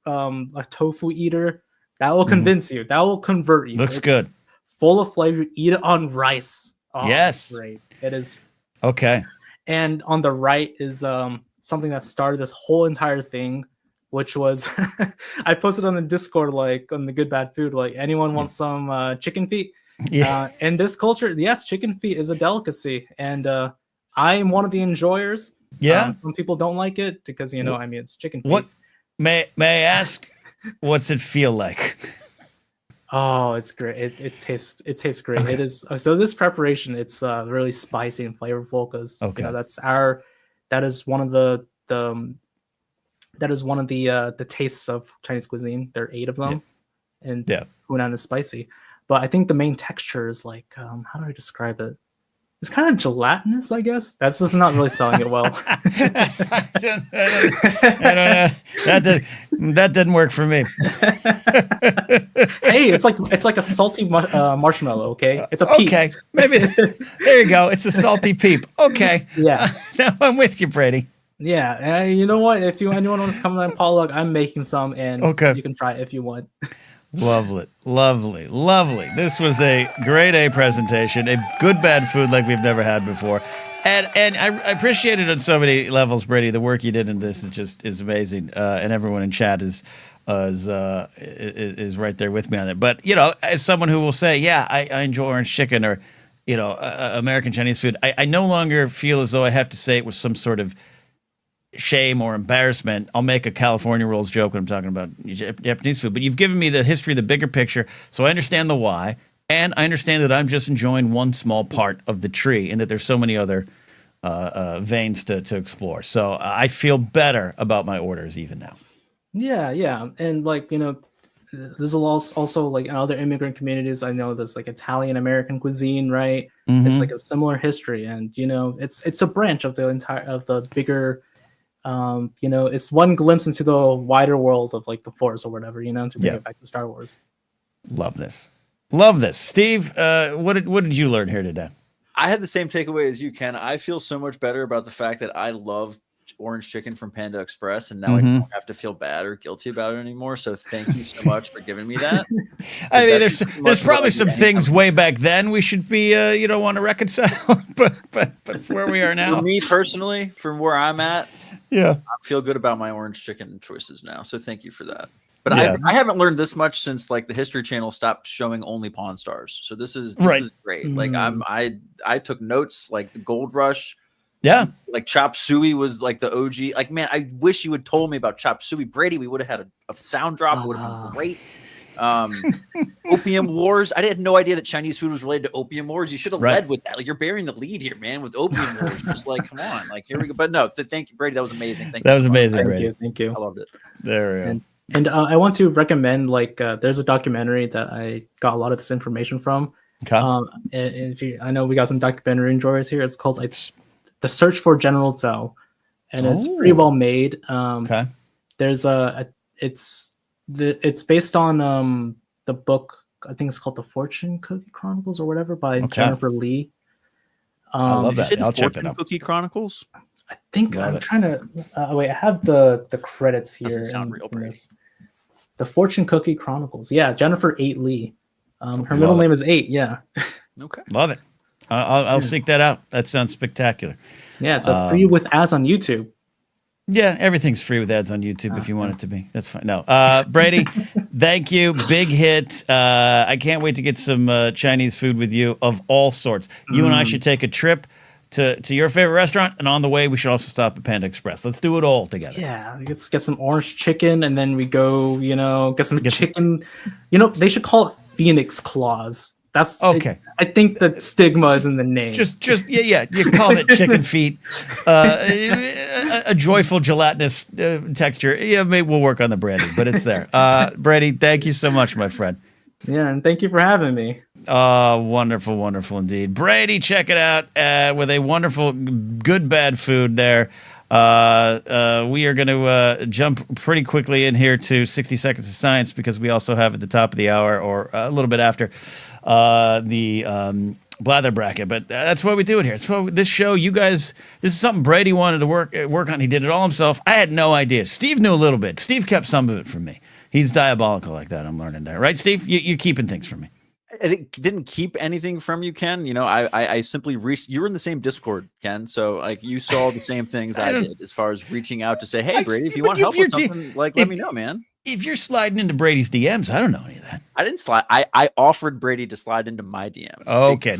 a tofu eater, that will convince you. That will convert you. Looks good. Full of flavor. Eat it on rice. Oh, yes. Great. It is. Okay. And on the right is something that started this whole entire thing, which was I posted on the Discord, on the Good Bad Food, anyone wants some chicken feet? Yeah. In this culture, yes, chicken feet is a delicacy, and I am one of the enjoyers. Yeah. Some people don't like it because it's chicken feet. What may I ask? What's it feel like? Oh, it's great. It tastes great. Okay. It is. So this preparation, it's really spicy and flavorful because that is one of the tastes of Chinese cuisine. There are 8 of them, and Hunan is spicy. But I think the main texture is how do I describe it? It's kind of gelatinous, I guess. That's just not really selling it well. I don't know. That didn't work for me. Hey, it's like a salty marshmallow. Okay, it's a peep. Okay, maybe there you go. It's a salty peep. Okay, yeah. Now I'm with you, Brady. Yeah, you know what? If anyone wants to come on Pollock, I'm making some, and you can try it if you want. Lovely, lovely, lovely. This was a grade A presentation, a good bad food like we've never had before. And I appreciate it on so many levels, Brady. The work you did in this is amazing. And everyone in chat is right there with me on that. But, as someone who will say, yeah, I enjoy orange chicken or, American Chinese food, I no longer feel as though I have to say it with some sort of shame or embarrassment. I'll make a California rolls joke when I'm talking about Japanese food. But you've given me the history, the bigger picture, so I understand the why. And I understand that I'm just enjoying one small part of the tree and that there's so many other veins to explore. So I feel better about my orders even now. Yeah. And there's also like in other immigrant communities, I know there's like Italian American cuisine, right? Mm-hmm. It's like a similar history. And, it's a branch of the bigger, it's one glimpse into the wider world of like the Force or whatever, to bring it back to Star Wars. Love this. Steve, what did you learn here today? I had the same takeaway as you, Ken. I feel so much better about the fact that I love orange chicken from Panda Express, and now I don't have to feel bad or guilty about it anymore. So thank you so much for giving me that. I mean, there's probably some things way back then we should be want to reconcile, but where we are now. For me personally, from where I'm at, I feel good about my orange chicken choices now. So thank you for that. But I haven't learned this much since like the History Channel stopped showing only Pawn Stars. So this is great. Like I took notes, like the Gold Rush. Yeah. Like Chop Suey was like the OG. Like, man, I wish you had told me about Chop Suey. Brady, we would have had a sound drop. It would have been great. Opium Wars. I had no idea that Chinese food was related to Opium Wars. You should have led with that. Like, you're bearing the lead here, man, with Opium Wars. Just like, come on. Like, here we go. But no, thank you, Brady. That was amazing. That was amazing, Brady. Thank you. I loved it. There we go. And I want to recommend, there's a documentary that I got a lot of this information from. Okay. And I know we got some documentary enjoyers here. It's called The Search for General Zhou, and it's pretty well made. Okay. There's it's based on the book. I think it's called The Fortune Cookie Chronicles or whatever by Jennifer Lee. I love that. I'll check it Fortune out. Cookie Chronicles. I think I'm trying to wait. I have the credits here. Doesn't sound real, Brady. The Fortune Cookie Chronicles. Yeah, Jennifer 8 Lee. Her middle name is 8. Yeah. Okay. Love it. I'll seek that out. That sounds spectacular. Yeah, it's free with ads on YouTube. Yeah, everything's free with ads on YouTube if you want it to be. That's fine. No, Brady, thank you. Big hit. I can't wait to get some Chinese food with you of all sorts. You and I should take a trip to your favorite restaurant, and on the way, we should also stop at Panda Express. Let's do it all together. Yeah, let's get some orange chicken, and then we go, get some chicken. They should call it Phoenix Claws. That's okay. I think the stigma is in the name. Just yeah. You call it chicken feet. A joyful gelatinous texture. Yeah, maybe we'll work on the branding, but it's there. Brady, thank you so much, my friend. Yeah, and thank you for having me. Wonderful, wonderful indeed. Brady, check it out with a wonderful good bad food there. We are going to jump pretty quickly in here to 60 Seconds of Science because we also have at the top of the hour or a little bit after the Blather bracket. But that's what we do it here. It's what this show, you guys, this is something Brady wanted to work on. He did it all himself. I had no idea. Steve knew a little bit. Steve kept some of it from me. He's diabolical like that. I'm learning that. Right, Steve? You're keeping things from me. I didn't keep anything from you, Ken. I simply reached. You were in the same Discord, Ken. So like you saw the same things I did as far as reaching out to say, "Hey, Brady, if you want help with something, let me know, man." If you're sliding into Brady's DMs, I don't know any of that. I didn't slide. I offered Brady to slide into my DMs. Okay,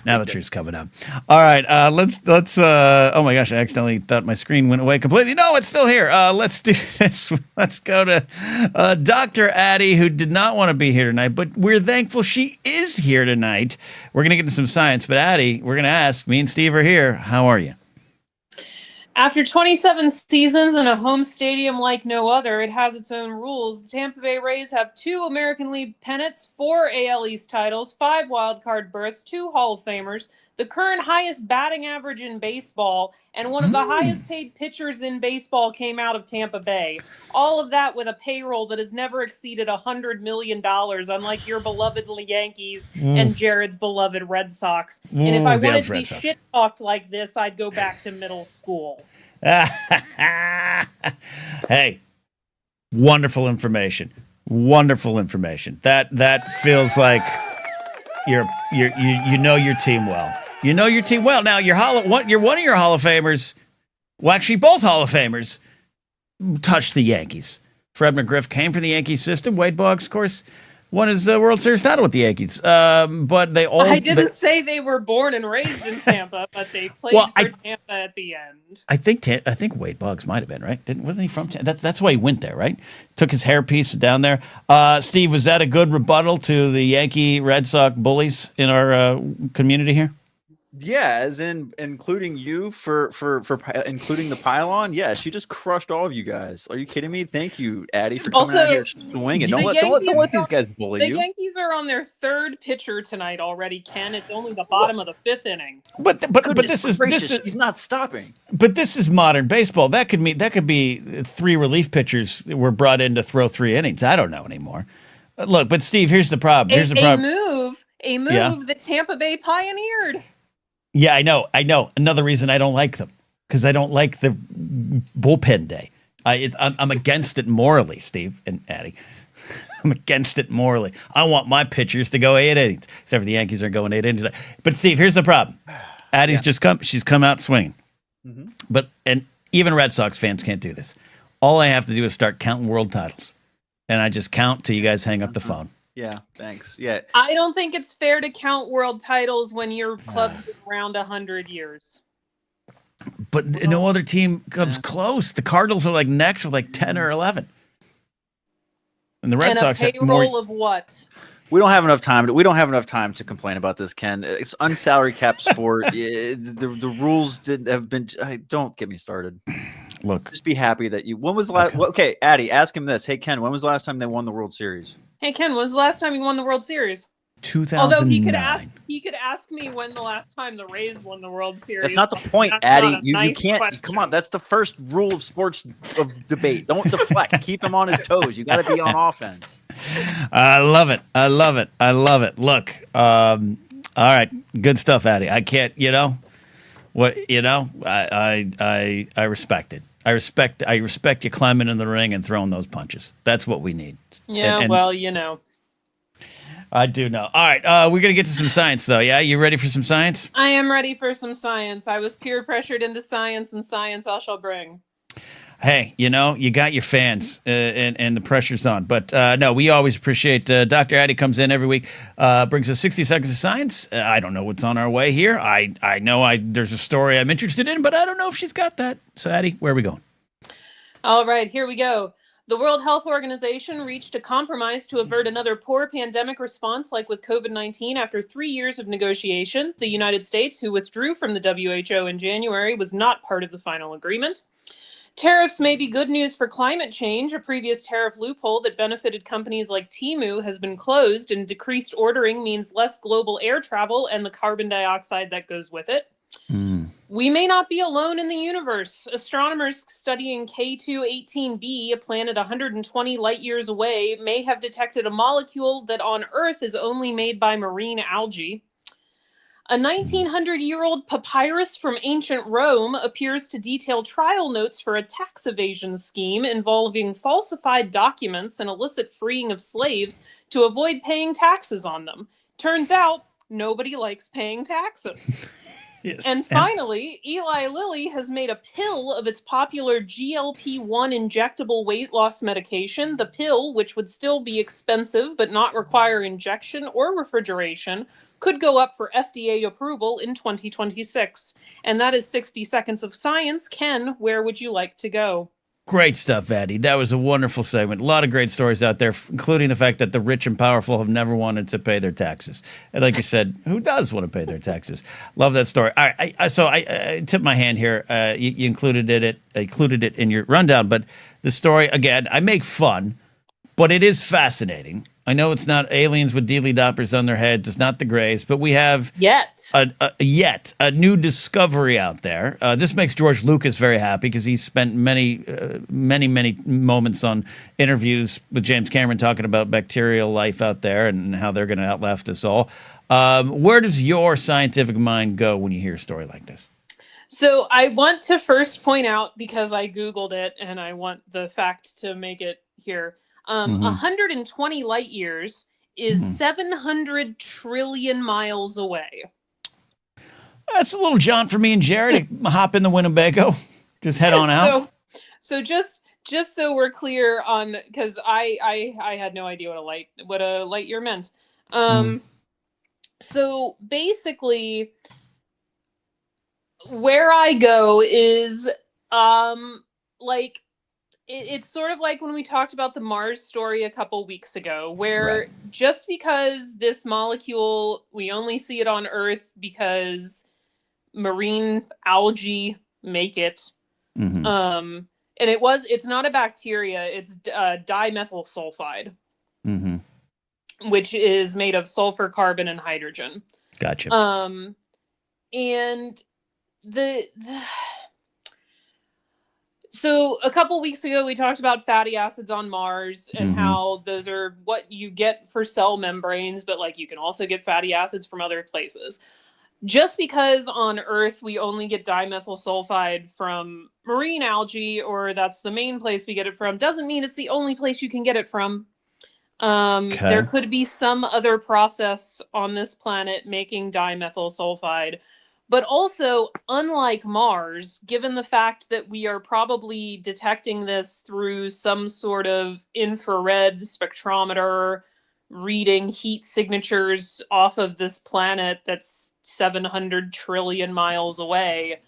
now the truth's coming up. All right, let's. Oh my gosh, I accidentally thought my screen went away completely. No, it's still here. Let's do this. Let's go to Dr. Addie, who did not want to be here tonight, but we're thankful she is here tonight. We're gonna get into some science, but Addie, we're gonna ask. Me and Steve are here. How are you? After 27 seasons in a home stadium like no other, it has its own rules. The Tampa Bay Rays have 2 American League pennants, 4 AL East titles, 5 wildcard berths, 2 Hall of Famers, the current highest batting average in baseball, and one of the highest paid pitchers in baseball came out of Tampa Bay. All of that with a payroll that has never exceeded $100 million, unlike your beloved Yankees and Jared's beloved Red Sox. And if I wanted to be shit-talked like this, I'd go back to middle school. Hey, wonderful information. Wonderful information. That feels like you know your team well. You know your team well. Now you're one of your Hall of Famers. Well, actually, both Hall of Famers touched the Yankees. Fred McGriff came from the Yankee system. Wade Boggs, of course, won his World Series title with the Yankees. But they all. I didn't say they were born and raised in Tampa, but they played for Tampa at the end. I think Wade Boggs might have been, right? Wasn't he from Tampa? That's why he went there, right? Took his hairpiece down there. Steve, was that a good rebuttal to the Yankee Red Sox bullies in our community here? Yeah, as in including you for including the pylon. Yeah, she just crushed all of you guys. Are you kidding me? Thank you, Addie, for coming out here swinging. Don't let these guys bully you. The Yankees are on their third pitcher tonight already, Ken. It's only the bottom of the fifth inning. But this is he's not stopping. But this is modern baseball. That could be 3 relief pitchers were brought in to throw 3 innings. I don't know anymore. Look, but Steve, here's the problem. A move that Tampa Bay pioneered. Yeah, I know. Another reason I don't like them, because I don't like the bullpen day. I'm against it morally, Steve and Addie. I'm against it morally. I want my pitchers to go 8 innings, except for the Yankees are going 8 innings. But Steve, here's the problem. Addie's she's come out swinging. Mm-hmm. And even Red Sox fans can't do this. All I have to do is start counting world titles, and I just count till you guys hang up the phone. Yeah, thanks. Yeah. I don't think it's fair to count world titles when your club's been around 100 years. But no other team comes close. The Cardinals are like next with like 10 or 11. And the Red Sox have payroll of what? We don't have enough time to complain about this, Ken. It's unsalary cap sport. The rules have been. Don't get me started. Look, just be happy that you. When was the last? Okay, Addie, ask him this. Hey, Ken, when was the last time they won the World Series? Hey, Ken, when was the last time you won the World Series? 2009. Although he could ask me when the last time the Rays won the World Series. That's not the point, Addie. You can't. Question. Come on, that's the first rule of sports of debate. Don't deflect. Keep him on his toes. You got to be on offense. I love it. Look, all right, good stuff, Addie. I can't. I respect it. I respect you climbing in the ring and throwing those punches. That's what we need. Yeah, I do know. All right, we're going to get to some science, though. Yeah, you ready for some science? I am ready for some science. I was peer pressured into science, and science I shall bring. Hey, you got your fans, and the pressure's on. But no, we always appreciate Dr. Addie comes in every week, brings us 60 seconds of science. I don't know what's on our way here. I know there's a story I'm interested in, but I don't know if she's got that. So, Addie, where are we going? All right, here we go. The World Health Organization reached a compromise to avert another poor pandemic response like with COVID-19 after 3 years of negotiation. The United States, who withdrew from the WHO in January, was not part of the final agreement. Tariffs may be good news for climate change. A previous tariff loophole that benefited companies like Temu has been closed, and decreased ordering means less global air travel and the carbon dioxide that goes with it. We may not be alone in the universe. Astronomers studying K2-18b, a planet 120 light years away, may have detected a molecule that on Earth is only made by marine algae. A 1900-year-old papyrus from ancient Rome appears to detail trial notes for a tax evasion scheme involving falsified documents and illicit freeing of slaves to avoid paying taxes on them. Turns out, nobody likes paying taxes. Yes. And finally, Eli Lilly has made a pill of its popular GLP-1 injectable weight loss medication. The pill, which would still be expensive but not require injection or refrigeration, could go up for FDA approval in 2026. And that is 60 seconds of science. Ken, where would you like to go? Great stuff, Addie. That was a wonderful segment. A lot of great stories out there, including the fact that the rich and powerful have never wanted to pay their taxes. And like you said, who does want to pay their taxes? Love that story. All right, I tip my hand here. You included it in your rundown, but the story, again, I make fun, but it is fascinating. I know it's not aliens with deedly doppers on their heads. It's not the Greys, but we have a new discovery out there. This makes George Lucas very happy because he spent many moments on interviews with James Cameron talking about bacterial life out there and how they're going to outlast us all. Where does your scientific mind go when you hear a story like this? So I want to first point out, because I Googled it and I want the fact to make it here. Mhm. 120 light years is 700 trillion miles away. That's a little jaunt for me and Jared to hop in the Winnebago. Just head on out. So just so we're clear on, because I had no idea what a light year meant. So basically, where I go is like it's sort of like when we talked about the Mars story a couple weeks ago, where just because this molecule, we only see it on Earth because marine algae make it. And it's not a bacteria, it's dimethyl sulfide, which is made of sulfur, carbon, and hydrogen. Gotcha. And so a couple weeks ago, we talked about fatty acids on Mars and how those are what you get for cell membranes, but like you can also get fatty acids from other places. Just because on Earth we only get dimethyl sulfide from marine algae, or that's the main place we get it from, doesn't mean it's the only place you can get it from. There could be some other process on this planet making dimethyl sulfide. But also, unlike Mars, given the fact that we are probably detecting this through some sort of infrared spectrometer, reading heat signatures off of this planet that's 700 trillion miles away.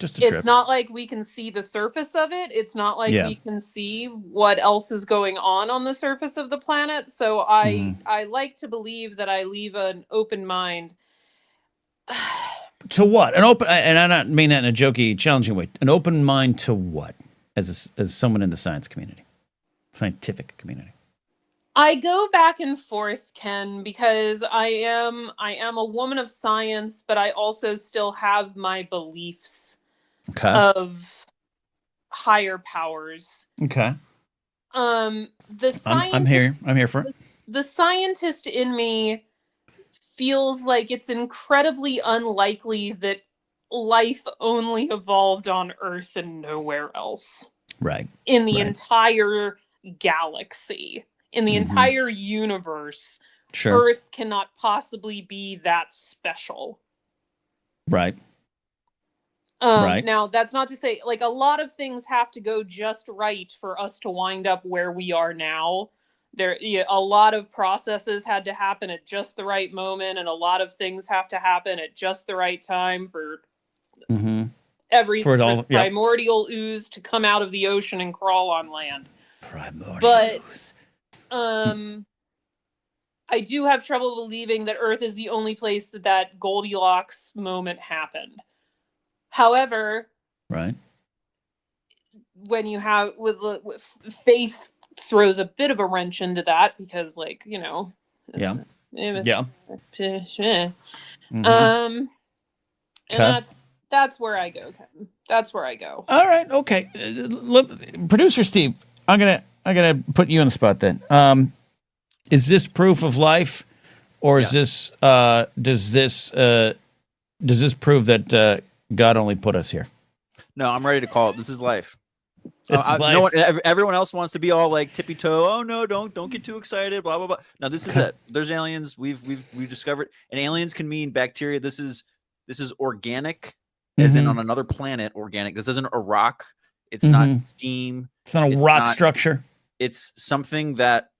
It's not like we can see the surface of it. It's not like we can see what else is going on the surface of the planet. So I like to believe that I leave an open mind. To what? An open, and I don't mean that in a jokey, challenging way. An open mind to what? As someone in the scientific community. I go back and forth, Ken, because I am a woman of science, but I also still have my beliefs of higher powers. Okay. The scientist, I'm here for it. The scientist in me feels like it's incredibly unlikely that life only evolved on Earth and nowhere else. Right. In the entire galaxy, in the entire universe, Earth cannot possibly be that special. Right. Now, that's not to say, like, a lot of things have to go just right for us to wind up where we are now. A lot of processes had to happen at just the right moment, and a lot of things have to happen at just the right time for primordial ooze to come out of the ocean and crawl on land. But I do have trouble believing that Earth is the only place that Goldilocks moment happened. However, when you have with faith throws a bit of a wrench into that, because, like, you know, and that's where I go, Kevin. That's where I go. All right, okay. Producer Steve, I'm gonna put you on the spot then. Is this proof of life, or is this does this prove that God only put us here? No, I'm ready to call it. This is life. No one, everyone else wants to be all like tippy toe. Oh no, don't get too excited. Blah blah blah. No, this is it. There's aliens. We've discovered, and aliens can mean bacteria. This is organic, as in on another planet. Organic. This isn't a rock. It's not steam. It's not a rock structure. It's something that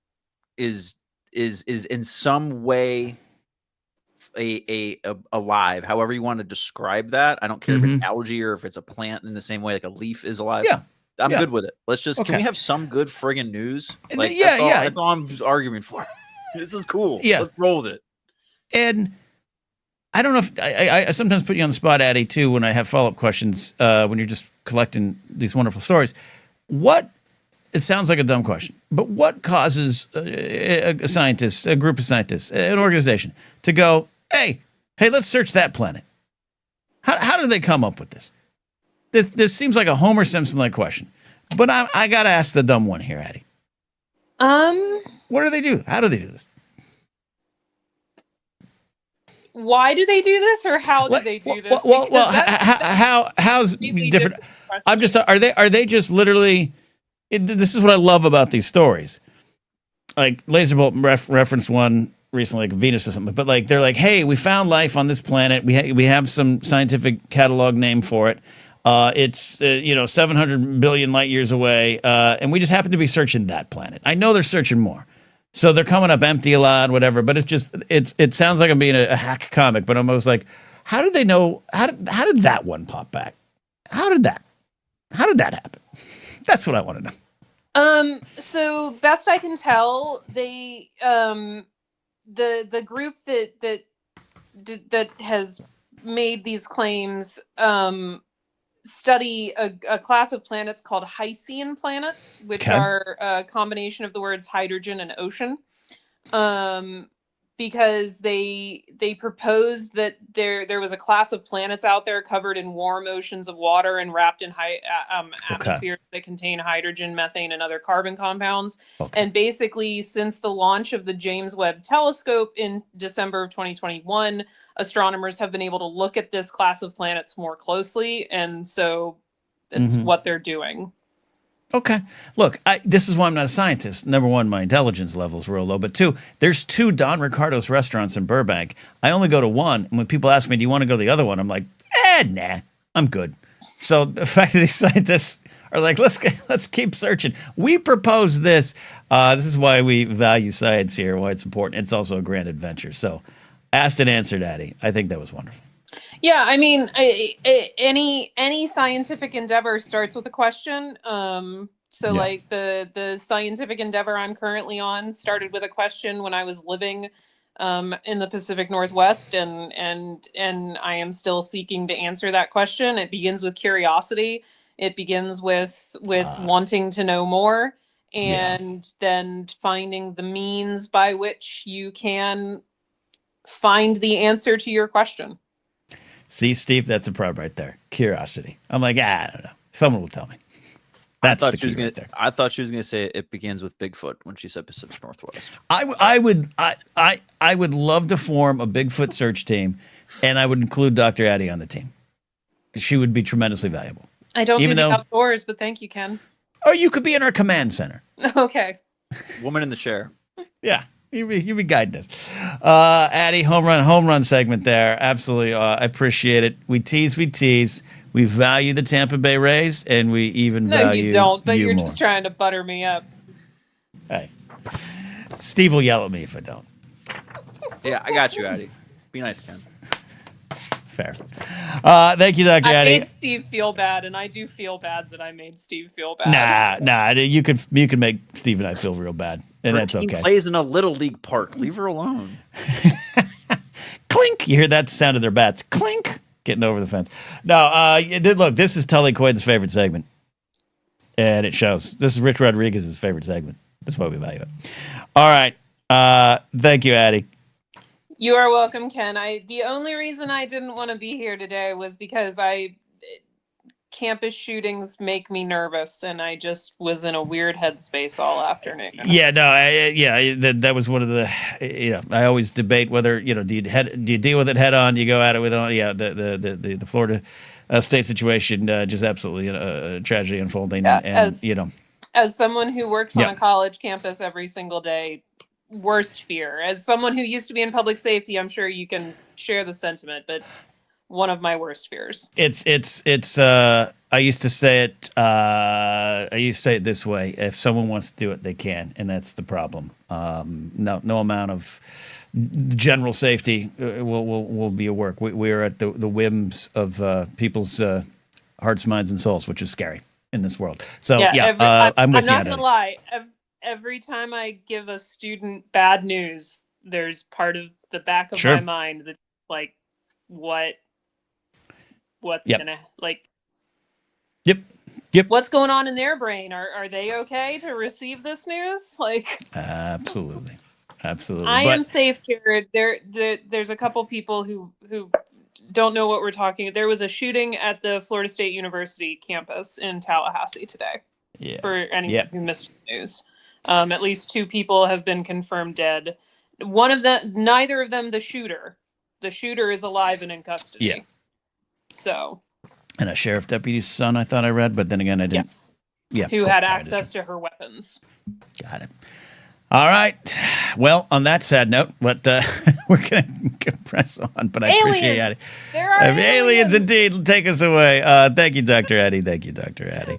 is in some way alive. However you want to describe that. I don't care if it's algae or if it's a plant in the same way like a leaf is alive. Yeah. I'm good with it. Let's just can we have some good friggin' news? Like that's all I'm arguing for. This is cool. Yeah. Let's roll with it. And I don't know if I sometimes put you on the spot, Addie, too, when I have follow-up questions when you're just collecting these wonderful stories. It sounds like a dumb question, but what causes a scientist, a group of scientists, an organization to go, hey, let's search that planet? How did they come up with this? This seems like a Homer Simpson-like question, but I got to ask the dumb one here, Addie. What do they do? How do they do this? Why do they do this, or how do they do this? How's different? I'm just are they just literally? This is what I love about these stories. like Laserbolt referenced one recently, like Venus or something, but like they're like, hey, we found life on this planet. We have some scientific catalog name for it. It's 700 billion light years away, and we just happen to be searching that planet. I know they're searching more, so they're coming up empty a lot, whatever. But it sounds like I'm being a hack comic, but I'm almost like, how did they know? How did that one pop back? How did that happen? That's what I want to know. So best I can tell, they the group that has made these claims study a class of planets called Hycean planets, which are a combination of the words hydrogen and ocean. Because they proposed that there was a class of planets out there covered in warm oceans of water and wrapped in atmospheres that contain hydrogen, methane, and other carbon compounds. Okay. And basically, since the launch of the James Webb Telescope in December of 2021, astronomers have been able to look at this class of planets more closely, and so it's what they're doing. Okay. Look, this is why I'm not a scientist. Number one, my intelligence level is real low. But two, there's 2 Don Ricardo's restaurants in Burbank. I only go to one. And when people ask me, do you want to go to the other one? I'm like, nah, I'm good. So the fact that these scientists are like, let's keep searching. We propose this. This is why we value science here, why it's important. It's also a grand adventure. So asked and answered, Addie. I think that was wonderful. Yeah, I mean, any scientific endeavor starts with a question. Like the scientific endeavor I'm currently on started with a question when I was living in the Pacific Northwest, and I am still seeking to answer that question. It begins with curiosity. It begins with wanting to know more, and then finding the means by which you can find the answer to your question. See, Steve, that's a problem right there. Curiosity. I'm like, I don't know. Someone will tell me. That's the key right there. I thought she was going to say it begins with Bigfoot when she said Pacific Northwest. I would love to form a Bigfoot search team, and I would include Dr. Addie on the team. She would be tremendously valuable. I don't do the outdoors, but thank you, Ken. Or you could be in our command center. Okay. Woman in the chair. Yeah. You be guiding us. Addie, home run segment there. Absolutely. I appreciate it. We tease. We value the Tampa Bay Rays, and we even value you don't, but you're more. Just trying to butter me up. Hey. Steve will yell at me if I don't. Yeah, I got you, Addie. Be nice, Ken. Fair. Thank you, Dr. Addie. I made Steve feel bad, and I do feel bad that I made Steve feel bad. Nah. You can make Steve and I feel real bad, and that's okay. He plays in a little league park. Leave her alone. Clink. You hear that sound of their bats? Clink. Getting over the fence. No. Look, this is Tully Quaid's favorite segment, and it shows. This is Rich Rodriguez's favorite segment. That's why we value it. All right. Thank you, Addie. You are welcome, Ken. The only reason I didn't want to be here today was because campus shootings make me nervous, and I just was in a weird headspace all afternoon. Yeah, no, that was one of the. I always debate whether do you deal with it head on? Do you go at it with on? Yeah, the Florida state situation just absolutely a tragedy unfolding, and as someone who works on a college campus every single day. Worst fear. As someone who used to be in public safety, I'm sure you can share the sentiment, but one of my worst fears. It's I used to say it this way: if someone wants to do it, they can, and that's the problem. No amount of general safety will be a work. We are at the whims of people's hearts, minds, and souls, which is scary in this world. So I'm with you. I'm not gonna lie. Every time I give a student bad news, there's part of the back of my mind that's like, what's gonna like? Yep. What's going on in their brain? Are they okay to receive this news? Like, absolutely. I am safe, Jared. There's a couple people who don't know what we're talking. There was a shooting at the Florida State University campus in Tallahassee today. Yeah. For anyone who missed the news. At least 2 people have been confirmed dead. Neither of them the shooter. The shooter is alive and in custody. Yeah. So. And a sheriff deputy's son, I thought I read, but then again, I didn't. Yes. Yeah. Who had access to her weapons. Got it. All right. Well, on that sad note, but we're going to press on. But I appreciate it. There are aliens indeed. Take us away. Thank you, Dr. Eddie. Thank you, Dr. Eddie.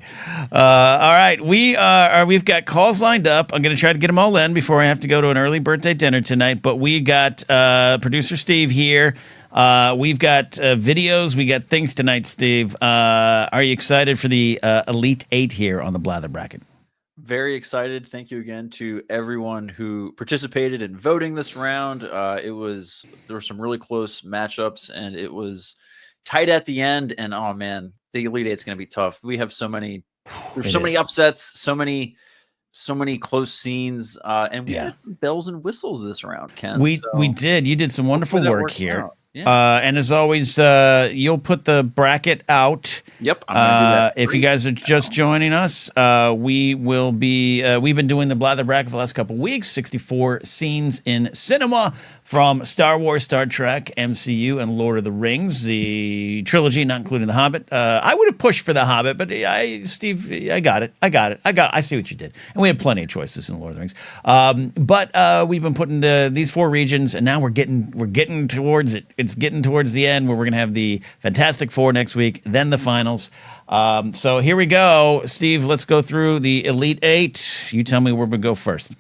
All right. We've got calls lined up. I'm going to try to get them all in before I have to go to an early birthday dinner tonight. But we got producer Steve here. We've got videos. We got things tonight, Steve. Are you excited for the Elite Eight here on the Blather bracket? Very excited. Thank you again to everyone who participated in voting this round. There were some really close matchups, and it was tight at the end. And oh man, the Elite Eight's going to be tough. We have so many. There's so many upsets, so many close scenes, and we had some bells and whistles this round, Ken. We did. You did some wonderful work here. Yeah. And as always, you'll put the bracket out. Yep. I'm gonna do that if you guys are just joining us, we will be. We've been doing the Blather bracket for the last couple of weeks. 64 scenes in cinema from Star Wars, Star Trek, MCU, and Lord of the Rings, the trilogy, not including The Hobbit. I would have pushed for The Hobbit, but Steve, I got it. I see what you did, and we had plenty of choices in Lord of the Rings. But we've been putting these 4 regions, and now we're getting towards it. It's getting towards the end where we're going to have the Fantastic Four next week, then the finals. So here we go. Steve, let's go through the Elite Eight. You tell me where we go first.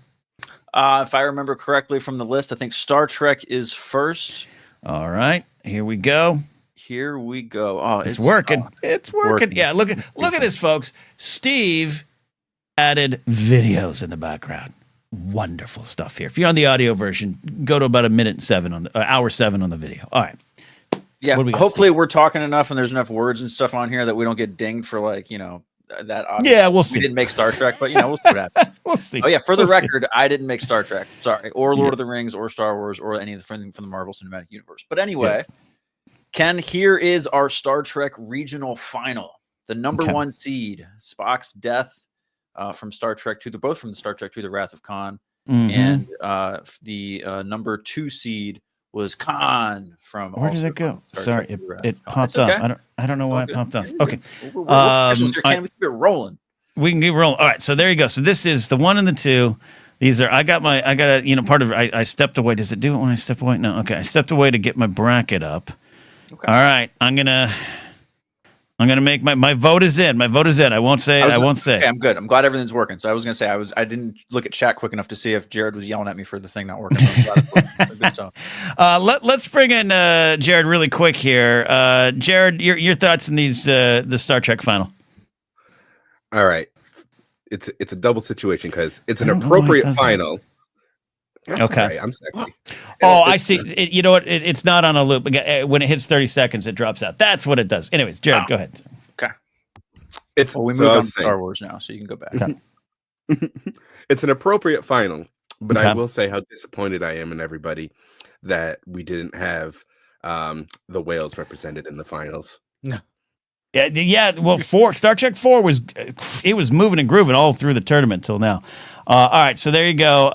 If I remember correctly from the list, I think Star Trek is first. All right. Here we go. Oh, it's working. It's working. Yeah, look at this, folks. Steve added videos in the background. Wonderful stuff here. If you're on the audio version, go to about hour 7 on the video. All right. Yeah. Hopefully we're talking enough and there's enough words and stuff on here that we don't get dinged for that. Yeah, we'll see. We didn't make Star Trek, but we'll see what happens. We'll see. Oh yeah. For the record, I didn't make Star Trek. Sorry, or Lord of the Rings, or Star Wars, or any of from the Marvel Cinematic Universe. But anyway, Ken, here is our Star Trek regional final. The number 1 seed, Spock's death. From Star Trek both from the Star Trek to the Wrath of Khan, and the number 2 seed was Khan from. Where did it go? Sorry, it popped off. Okay. I don't know why it popped off. Okay, we keep it rolling. We can keep rolling. All right, so there you go. So this is the 1 and the 2. These are. I got a part of. I stepped away. Does it do it when I step away? No. Okay, I stepped away to get my bracket up. Okay. All right, I'm gonna make my vote is in. My vote is in. I won't say it. I won't say. Okay, I'm good. I'm glad everything's working. So I was gonna say I didn't look at chat quick enough to see if Jared was yelling at me for the thing not working. Let's bring in Jared really quick here. Jared, your thoughts on these the Star Trek final? All right, it's a double situation because it's an appropriate final. That's okay. Right. I'm sexy. I see. You know what? It's not on a loop. When it hits 30 seconds, it drops out. That's what it does. Anyways, Jared, go ahead. Okay. We moved on to Star Wars now, so you can go back. Okay. It's an appropriate final, but I will say how disappointed I am in everybody that we didn't have the whales represented in the finals. Yeah. Well, Star Trek 4 was moving and grooving all through the tournament till now. All right, so there you go. 1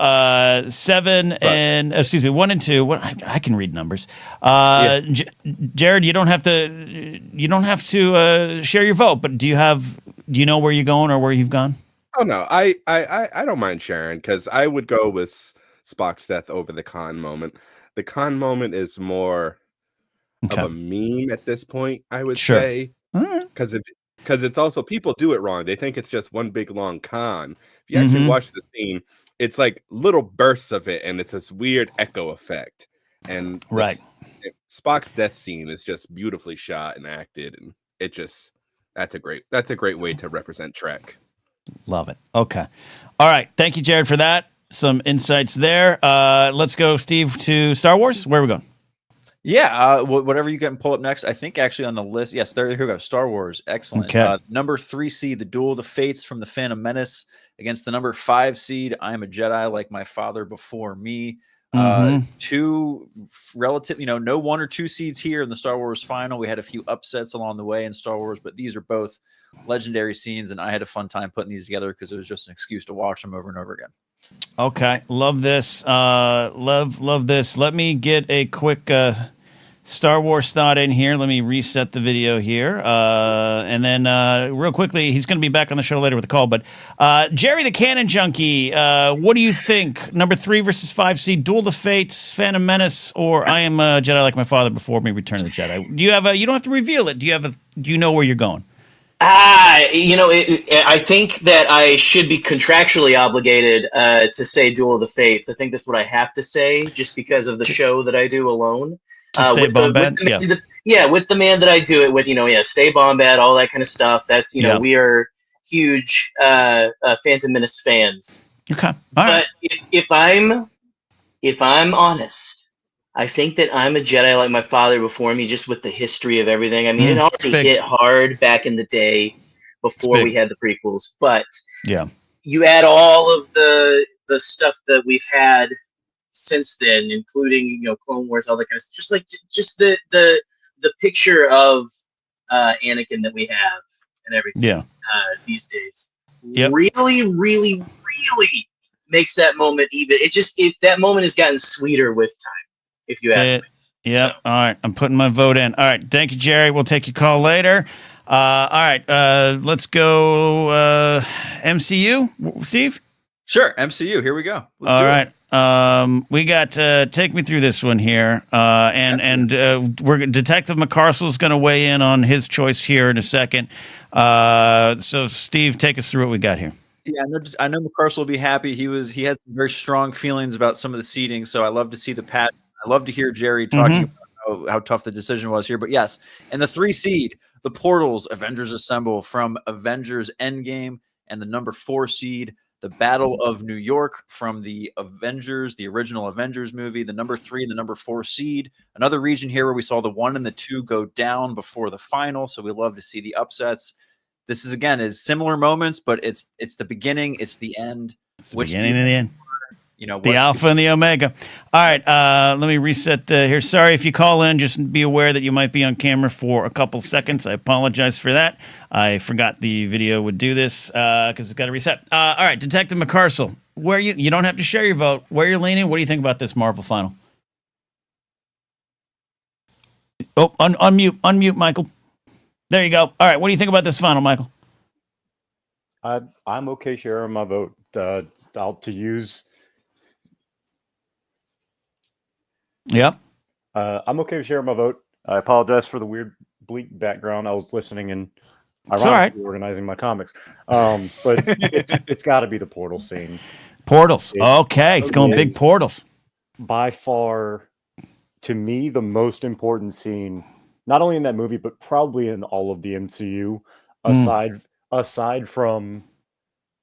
and 2. I can read numbers. Jared, you don't have to share your vote, but do you know where you're going or where you've gone? Oh no, I don't mind sharing because I would go with Spock's death over the Khan moment. The Khan moment is more of a meme at this point, I would say. Because it's also people do it wrong. They think it's just one big long con. If you actually watch the scene, it's like little bursts of it, and it's this weird echo effect. And Spock's death scene is just beautifully shot and acted, and that's a great way to represent Trek. Love it. Okay, all right. Thank you, Jared, for that. Some insights there. Let's go, Steve, to Star Wars. Where are we going? Yeah, whatever you can pull up next. I think actually on the list, yes, here we go. Star Wars, excellent. Okay. Number 3 seed, the Duel of the Fates from the Phantom Menace against the number 5 seed, I Am a Jedi Like My Father Before Me. 2 relative, no 1 or 2 seeds here in the Star Wars final. We had a few upsets along the way in Star Wars, but these are both legendary scenes, and I had a fun time putting these together because it was just an excuse to watch them over and over again. Okay, love this. Love this. Let me get a quick Star Wars thought in here. Let me reset the video here. And then real quickly, he's going to be back on the show later with a call. But Jerry the Cannon Junkie, what do you think? Number 3 versus 5 seed, Duel of the Fates, Phantom Menace, or I Am a Jedi Like My Father Before Me, Return of the Jedi? Do you have you don't have to reveal it. Do you know where you're going? I think that I should be contractually obligated to say Duel of the Fates. I think that's what I have to say, just because of the show that I do alone. To stay with the man that I do it with, Stay Bombad, all that kind of stuff. That's we are huge Phantom Menace fans. Okay, but if I'm honest, I think that I'm a Jedi Like My Father Before Me, just with the history of everything. I mean, it already hit hard back in the day before we had the prequels, but you add all of the stuff that we've had since then, including Clone Wars, all that kind of stuff. Just the picture of Anakin that we have and everything these days really, really, really makes that moment even. That moment has gotten sweeter with time, if you ask me. Yeah. So. All right. I'm putting my vote in. All right. Thank you, Jerry. We'll take your call later. All right. Let's go MCU. Steve? Sure. MCU. Here we go. All right. We got take me through this one here. And Detective McCarcel is going to weigh in on his choice here in a second. So Steve, take us through what we got here. Yeah, I know McCarcel will be happy. He had some very strong feelings about some of the seating, so I love to see the pat. I love to hear Jerry talking about how tough the decision was here. But yes, and the 3 seed, the Portals, Avengers Assemble from Avengers Endgame, and the number 4 seed, the Battle of New York from the Avengers, the original Avengers movie, the number 3 and the number 4 seed. Another region here where we saw the 1 and the 2 go down before the final, so we love to see the upsets. This is similar moments, but it's the beginning, it's the end. It's the beginning and the end. The Alpha and the Omega. All right, let me reset here. Sorry if you call in, just be aware that you might be on camera for a couple seconds. I apologize for that. I forgot the video would do this because it's got to reset. All right, Detective McCarcel, where you don't have to share your vote. Where you're leaning? What do you think about this Marvel final? Oh, unmute, Michael. There you go. All right, what do you think about this final, Michael? I'm okay sharing my vote out to use. Yep. I'm okay with sharing my vote. I apologize for the weird bleak background. I was listening and ironically organizing my comics. But it's got to be the portal scene. Portals. Okay, it's going big portals. By far, to me, the most important scene, not only in that movie, but probably in all of the MCU, aside from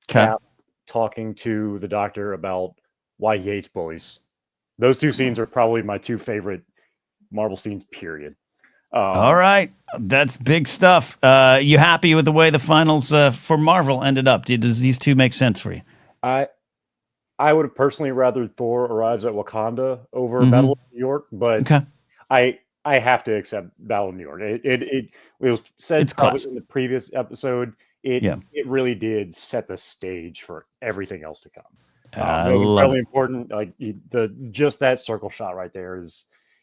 Cap talking to the Doctor about why he hates bullies. Those 2 scenes are probably my 2 favorite Marvel scenes, period. All right. That's big stuff. You happy with the way the finals for Marvel ended up? Does these 2 make sense for you? I would have personally rather Thor arrives at Wakanda over Battle of New York, but I have to accept Battle of New York. It was said probably in the previous episode. It really did set the stage for everything else to come. It was incredibly important. Like just that circle shot right there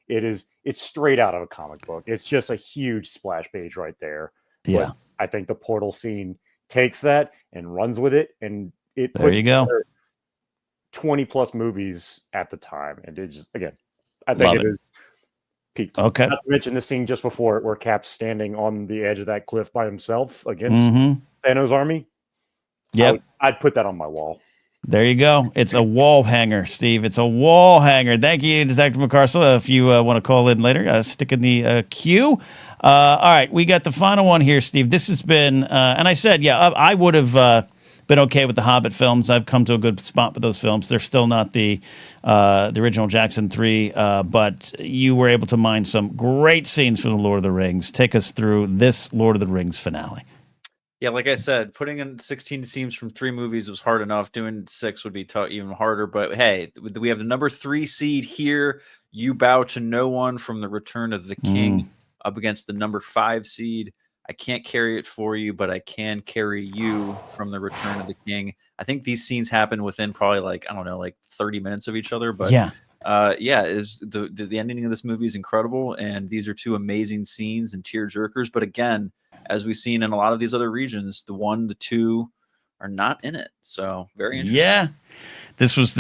it's straight out of a comic book. It's just a huge splash page right there. Yeah, but I think the portal scene takes that and runs with it, and it there you go. 20 plus movies at the time, and it just I think it is peaked. Okay. Not to mention the scene just before it where Cap's standing on the edge of that cliff by himself against Thanos' army. Yep. I'd put that on my wall. There you go. It's a wall hanger, Steve. It's a wall hanger. Thank you, Detective McCarcel. If you want to call in later, stick in the queue. All right, we got the final one here, Steve. This has been, and I said, I would have been okay with the Hobbit films. I've come to a good spot with those films. They're still not the original Jackson 3, but you were able to mine some great scenes from the Lord of the Rings. Take us through this Lord of the Rings finale. Yeah, like I said, putting in 16 scenes from 3 movies was hard enough. Doing 6 would be even harder. But hey, we have the number 3 seed here. You bow to no one from the Return of the King up against the number 5 seed. I can't carry it for you, but I can carry you from the Return of the King. I think these scenes happen within probably 30 minutes of each other. But is the ending of this movie is incredible, and these are two amazing scenes and tear jerkers. But again, as we've seen in a lot of these other regions, the 1, the 2 are not in it. So very interesting. Yeah. This was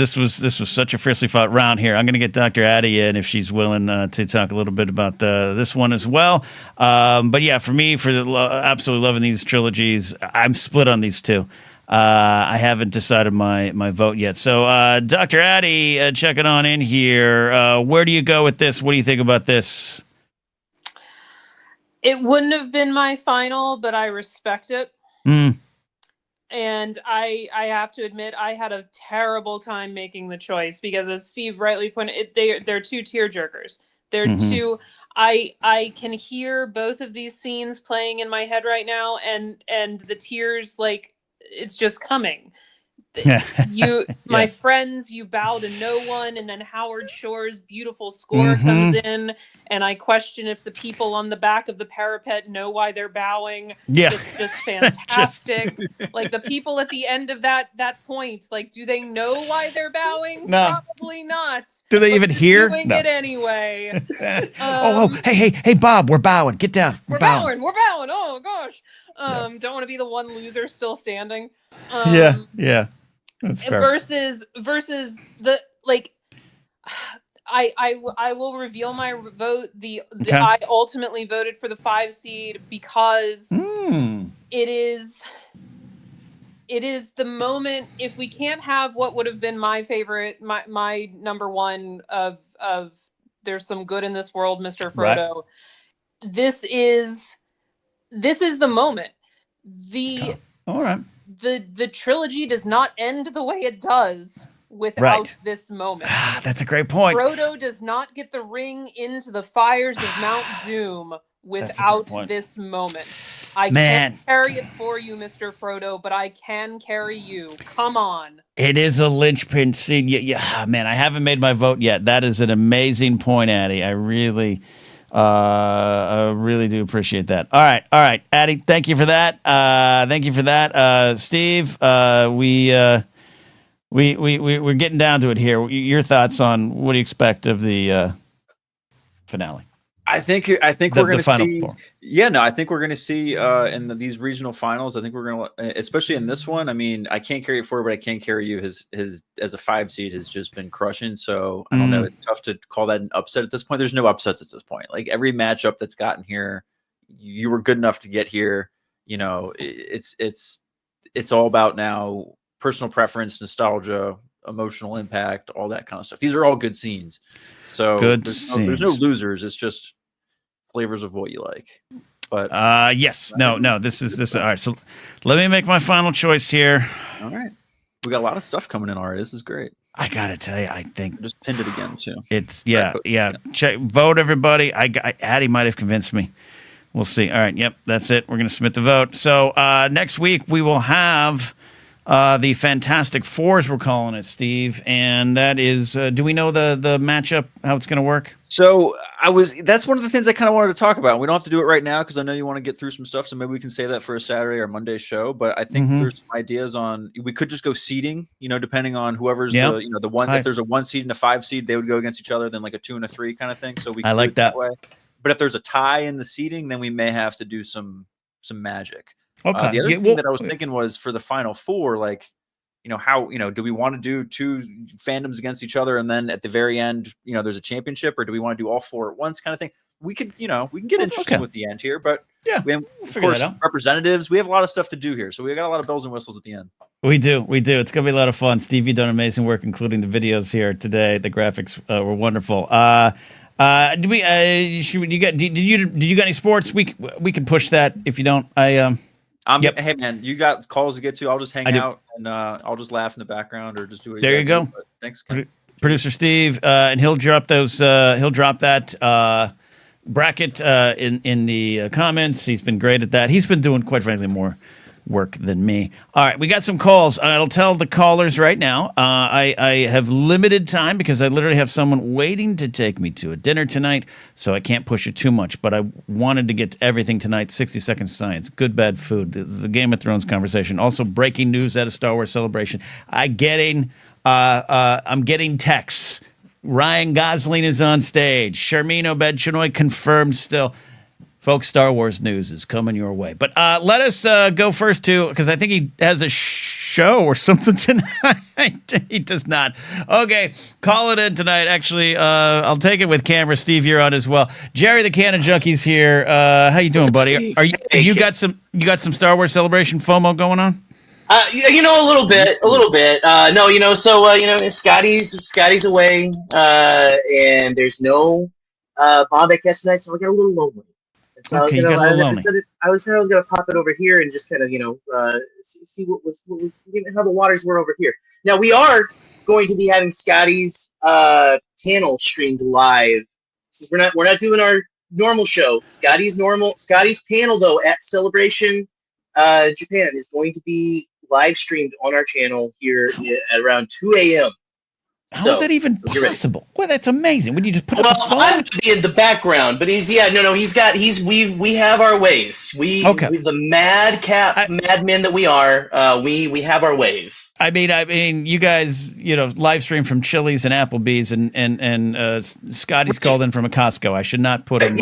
such a fiercely fought round here. I'm going to get Dr. Addie in if she's willing to talk a little bit about this one as well. But yeah, for me, absolutely loving these trilogies, I'm split on these two. I haven't decided my vote yet. So, Dr. Addie, checking on in here. Where do you go with this? What do you think about this? It wouldn't have been my final, but I respect it. And I have to admit, I had a terrible time making the choice because, as Steve rightly pointed, they're two tear jerkers. They're two. I can hear both of these scenes playing in my head right now, and the tears, like, it's just coming. My friends, you bow to no one, and then Howard Shore's beautiful score comes in, and I question if the people on the back of the parapet know why they're bowing. It's just fantastic. Like, the people at the end of that point, like, do they know why they're bowing? No. Probably not. Do they even hear? Doing it anyway. Hey, Bob, we're bowing. Get down. We're bowing. Oh gosh. Don't want to be the one loser still standing. Yeah. That's fair. Versus the, like, I will reveal my vote. I ultimately voted for the 5 seed because it is the moment. If we can't have what would have been my favorite, my number one of there's some good in this world, Mr. Frodo. Right. This is the moment. All right. The trilogy does not end the way it does without this moment. That's a great point. Frodo does not get the ring into the fires of Mount Doom without this moment. I can't carry it for you, Mr. Frodo, but I can carry you. Come on. It is a linchpin scene. Yeah, man, I haven't made my vote yet. That is an amazing point, Addie. I really do appreciate that. All right, Addie, thank you for that. Steve, we're getting down to it here. Your thoughts on what do you expect of the finale? I think we're going to see. Four. Yeah, no, I think we're going to see in these regional finals. I think we're going to, especially in this one. I mean, I can't carry it forward, but I can carry you. His as a 5 seed has just been crushing. So I don't know. It's tough to call that an upset at this point. There's no upsets at this point. Like, every matchup that's gotten here, you were good enough to get here. You know, it's all about now personal preference, nostalgia, emotional impact, all that kind of stuff. These are all good scenes. So there's no losers. It's just flavors of what you like. But yes, no. This is all right. So let me make my final choice here. All right, we got a lot of stuff coming in already. This is great. I gotta tell you, I think I just pinned it again too. It's Check, vote, everybody. Addie might have convinced me. We'll see. All right. Yep, that's it. We're gonna submit the vote. So next week we will have the Fantastic Fours, we're calling it, Steve, and that is. Do we know the matchup? How it's gonna work? So that's one of the things I kind of wanted to talk about. We don't have to do it right now because I know you want to get through some stuff. So maybe we can save that for a Saturday or Monday show. But I think there's some ideas on, we could just go seeding, depending on whoever's the one, if there's a 1 seed and a 5 seed, they would go against each other, then like a 2 and a 3 kind of thing. So I like that way. But if there's a tie in the seeding, then we may have to do some magic. Okay. The other thing that I was thinking was for the Final Four, like, how, do we want to do 2 fandoms against each other and then at the very end, there's a championship, or do we want to do all 4 at once kind of thing? We could, we can get interesting with the end here, but we have, of course, representatives. We have a lot of stuff to do here. So we got a lot of bells and whistles at the end. We do. It's going to be a lot of fun. Steve, you've done amazing work, including the videos here today. The graphics were wonderful. Did you got any sports? We can push that if you don't. Hey man, you got calls to get to. I'll just hang out and I'll just laugh in the background or just do it. There you go. Thanks, producer Steve, and he'll drop those. He'll drop that bracket in the comments. He's been great at that. He's been doing, quite frankly, more work than me. All right, we got some calls. I'll tell the callers right now. I have limited time because I literally have someone waiting to take me to a dinner tonight, so I can't push it too much. But I wanted to get to everything tonight. 60 Seconds Science, good bad food, the Game of Thrones conversation, also breaking news at a Star Wars Celebration. I'm getting texts Ryan Gosling is on stage. Sharmeen Obed-Chinoy confirmed still. Folks, Star Wars news is coming your way. But let us go first to, because I think he has a show or something tonight. He does not. Okay, call it in tonight. Actually, I'll take it with camera. Steve, you're on as well. Jerry the Cannon Junkie's here. How you doing, buddy? Are you got some Star Wars Celebration FOMO going on? A little bit. No, Scotty's away, and there's no Bombay Cast tonight, so I got a little lonely. And so okay, I was gonna pop it over here and just kind of see what was how the waters were over here. Now we are going to be having Scotty's panel streamed live. Since we're not doing our normal show. Scotty's panel though at Celebration Japan is going to be live streamed on our channel here at around 2 a.m. How is that even possible? Well, that's amazing. Would you just put up the phone? I'm going to be in the background, but we have our ways. We the madmen that we are, we have our ways. I mean, you guys, live stream from Chili's and Applebee's, and Scotty's called in from a Costco. I should not put him.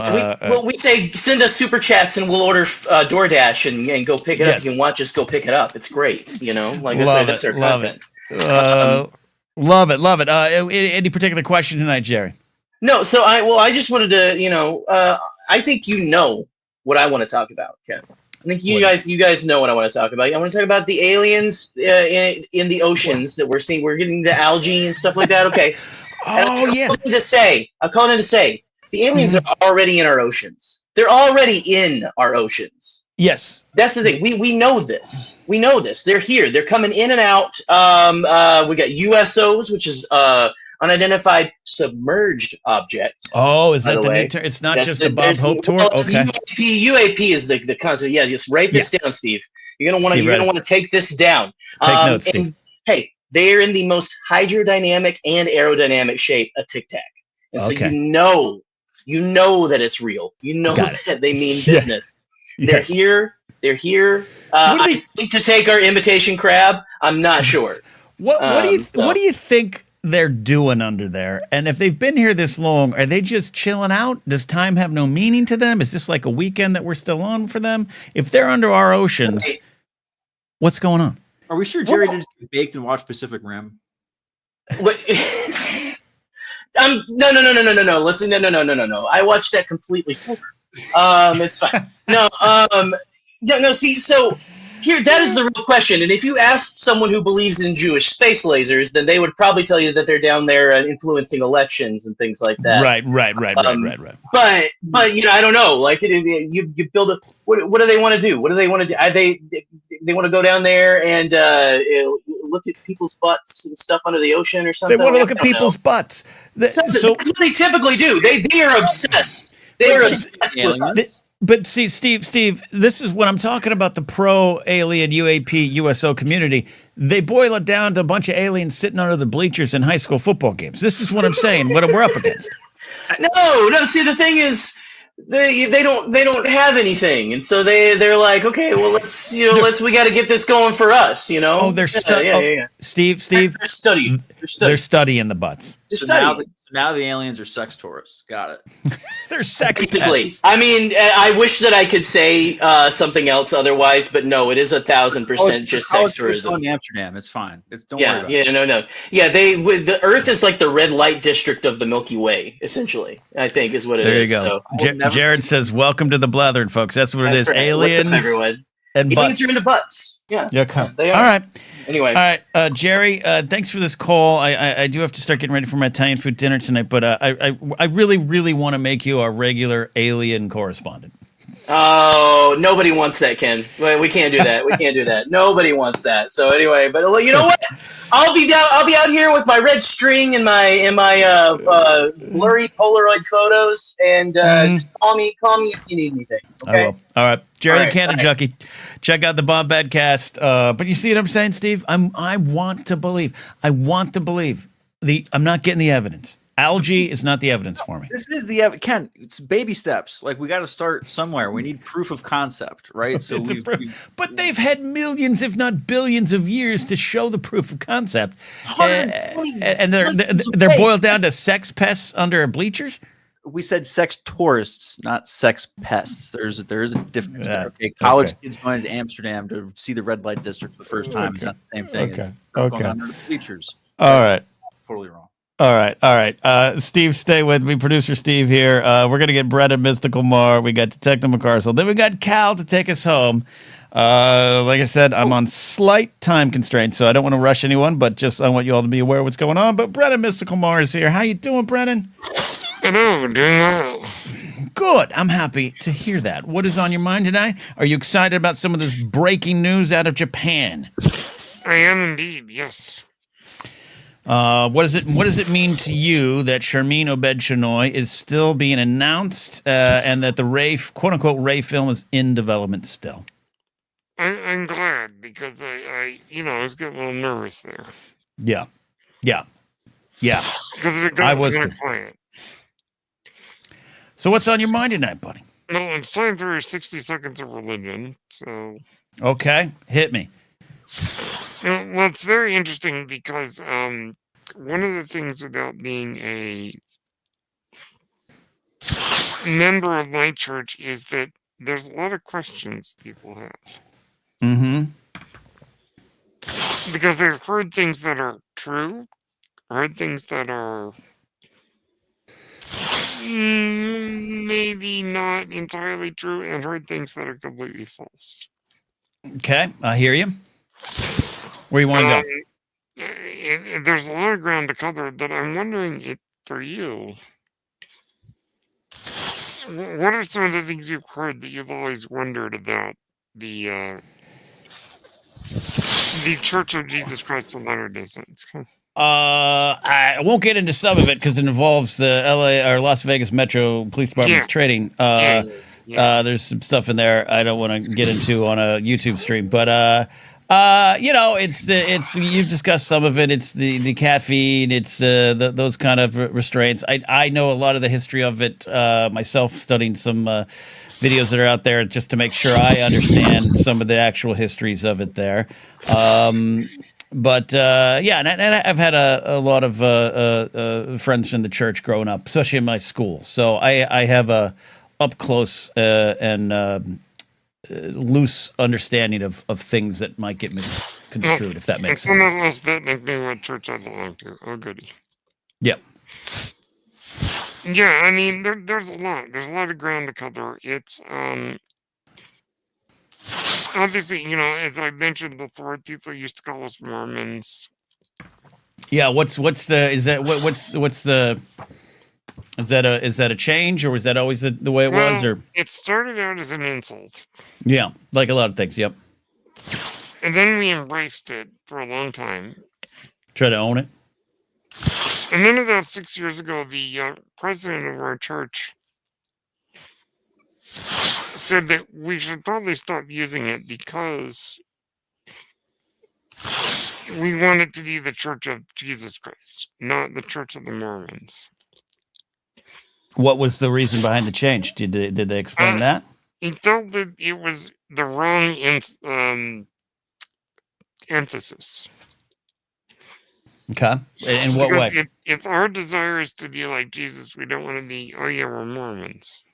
We say send us super chats and we'll order DoorDash and go pick it up. You can watch us go pick it up. It's great. That's our content. Love it. Any particular question tonight, Jerry? No. So I just wanted to, I think what I want to talk about, Ken. I think you guys know what I want to talk about. I want to talk about the aliens in the oceans that we're seeing. We're getting the algae and stuff like that. Okay. Oh, yeah. I'm calling in to say the aliens are already in our oceans. They're already in our oceans. Yes. That's the thing. We know this. They're here. They're coming in and out. We got USOs, which is unidentified submerged object. Oh, is that the new term? It's not just a Bob Hope tour? Okay. UAP is the concept. Yeah, just write this down, Steve. You're gonna want to take this down. Take notes, Steve. And, hey, they're in the most hydrodynamic and aerodynamic shape, a Tic Tac. And so you know that it's real. You know that they mean business. They're here. I think to take our imitation crab. I'm not sure. What do you think they're doing under there? And if they've been here this long, are they just chilling out? Does time have no meaning to them? Is this like a weekend that we're still on for them? If they're under our oceans, what's going on? Are we sure Jerry didn't get baked and watch Pacific Rim? No. Listen, no. I watched that completely sober. It's fine. See, so here, that is the real question. And if you asked someone who believes in Jewish space lasers, then they would probably tell you that they're down there influencing elections and things like that. Right. But I don't know. Like, you build a. What do they want to do? What do they want to do? They want to go down there and look at people's butts and stuff under the ocean or something. They want to look at people's butts. That's what they typically do. They are obsessed. They are obsessed with this. But see, Steve, this is what I'm talking about, the pro-alien UAP USO community. They boil it down to a bunch of aliens sitting under the bleachers in high school football games. This is what I'm saying, what we're up against. No. See, the thing is, they don't have anything, and so they're like, okay, well, we got to get this going for us, Oh, they're studying. Steve, they're studying. They're studying the butts. They're studying. Now the aliens are sex tourists. Got it. They're sex. Basically, I mean, I wish that I could say something else otherwise, but no, it is 1,000% just sex tourism. In Amsterdam, it's fine. Don't worry about it. No. Yeah, the Earth is like the red light district of the Milky Way, essentially. I think is what it is. There you go. So, Jared says, "Welcome to the Blathering, folks." That's what it is. Right. Aliens, what's up, everyone? And aliens are into butts. Yeah, they are. All right. Anyway, all right, Jerry. Thanks for this call. I do have to start getting ready for my Italian food dinner tonight, but I really, really want to make you our regular alien correspondent. Oh, nobody wants that, Ken. We can't do that. Nobody wants that. So anyway, but you know what? I'll be out here with my red string and my blurry Polaroid photos, and just call me if you need anything. Okay. I will. All right, Jerry the Cannon Junkie. Check out the Bombad cast. But you see what I'm saying, Steve? I want to believe. I'm not getting the evidence. Algae is not the evidence for me. This is the Ken. It's baby steps. Like we got to start somewhere. We need proof of concept, right? So but they've had millions, if not billions, of years to show the proof of concept, and they're boiled down to sex pests under bleachers. We said sex tourists, not sex pests. There is a difference there. Okay, college kids going to Amsterdam to see the red light district for the first time. It's not the same thing. It's going on under the bleachers. All right. Totally wrong. All right. Steve, stay with me. Producer Steve here. We're going to get Brett and Mystical Mar. We got Detective McCarcel. Then we got Cal to take us home. Like I said, I'm on slight time constraints, so I don't want to rush anyone, but just I want you all to be aware of what's going on. But Brett and Mystical Mar is here. How you doing, Brennan? Hello, doing well. Good. I'm happy to hear that. What is on your mind tonight? Are you excited about some of this breaking news out of Japan? I am indeed, yes. What does it mean to you that Sharmeen Obed-Chinoy is still being announced and that the Ray, quote-unquote, Ray film is in development still? I'm glad because I was getting a little nervous there. Yeah. Because I was too. So what's on your mind tonight, buddy? No, it's time for 60 Seconds of Religion, so... Okay, hit me. Well, it's very interesting because one of the things about being a member of my church is that there's a lot of questions people have. Mm-hmm. Because they've heard things that are true, heard things that are maybe not entirely true, and heard things that are completely false. Okay, I hear you. Where you want to go? There's a lot of ground to cover, but I'm wondering for you, what are some of the things you've heard that you've always wondered about the Church of Jesus Christ of Latter-day Saints? I won't get into some of it because it involves the LA or Las Vegas Metro Police Department's trading. There's some stuff in there I don't want to get into on a YouTube stream, but it's you've discussed some of it. It's the caffeine. It's those kind of restraints. I know a lot of the history of it myself, studying some videos that are out there just to make sure I understand some of the actual histories of it there. And I've had a lot of friends from the church growing up, especially in my school. So I have a up close and loose understanding of things that might get misconstrued, if that makes sense. Some of us that make me what church I belong to. Oh, goody. Yep. Yeah, I mean, there's a lot. There's a lot of ground to cover. It's obviously, as I mentioned before, people used to call us Mormons. Yeah. Is that a change, or was that always the way it was? Or it started out as an insult. Yeah, like a lot of things. Yep. And then we embraced it for a long time. Try to own it. And then about 6 years ago, the president of our church said that we should probably stop using it because we want it to be the Church of Jesus Christ, not the Church of the Mormons. What was the reason behind the change? Did they explain that? He felt that it was the wrong emphasis. Okay. In what way? If our desire is to be like Jesus, we don't want to be, we're Mormons.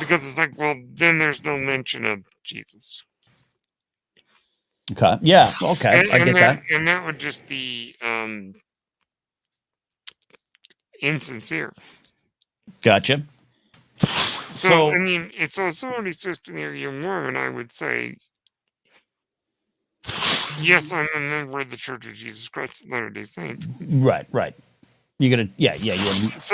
Because it's like, well, then there's no mention of Jesus. Okay. Yeah. Okay. I get that. And that would just be insincere. Gotcha. So I mean, so somebody says to me, "Are you Mormon?" I would say, "Yes, I'm a member of the Church of Jesus Christ of Latter-day Saints." Right. You're gonna,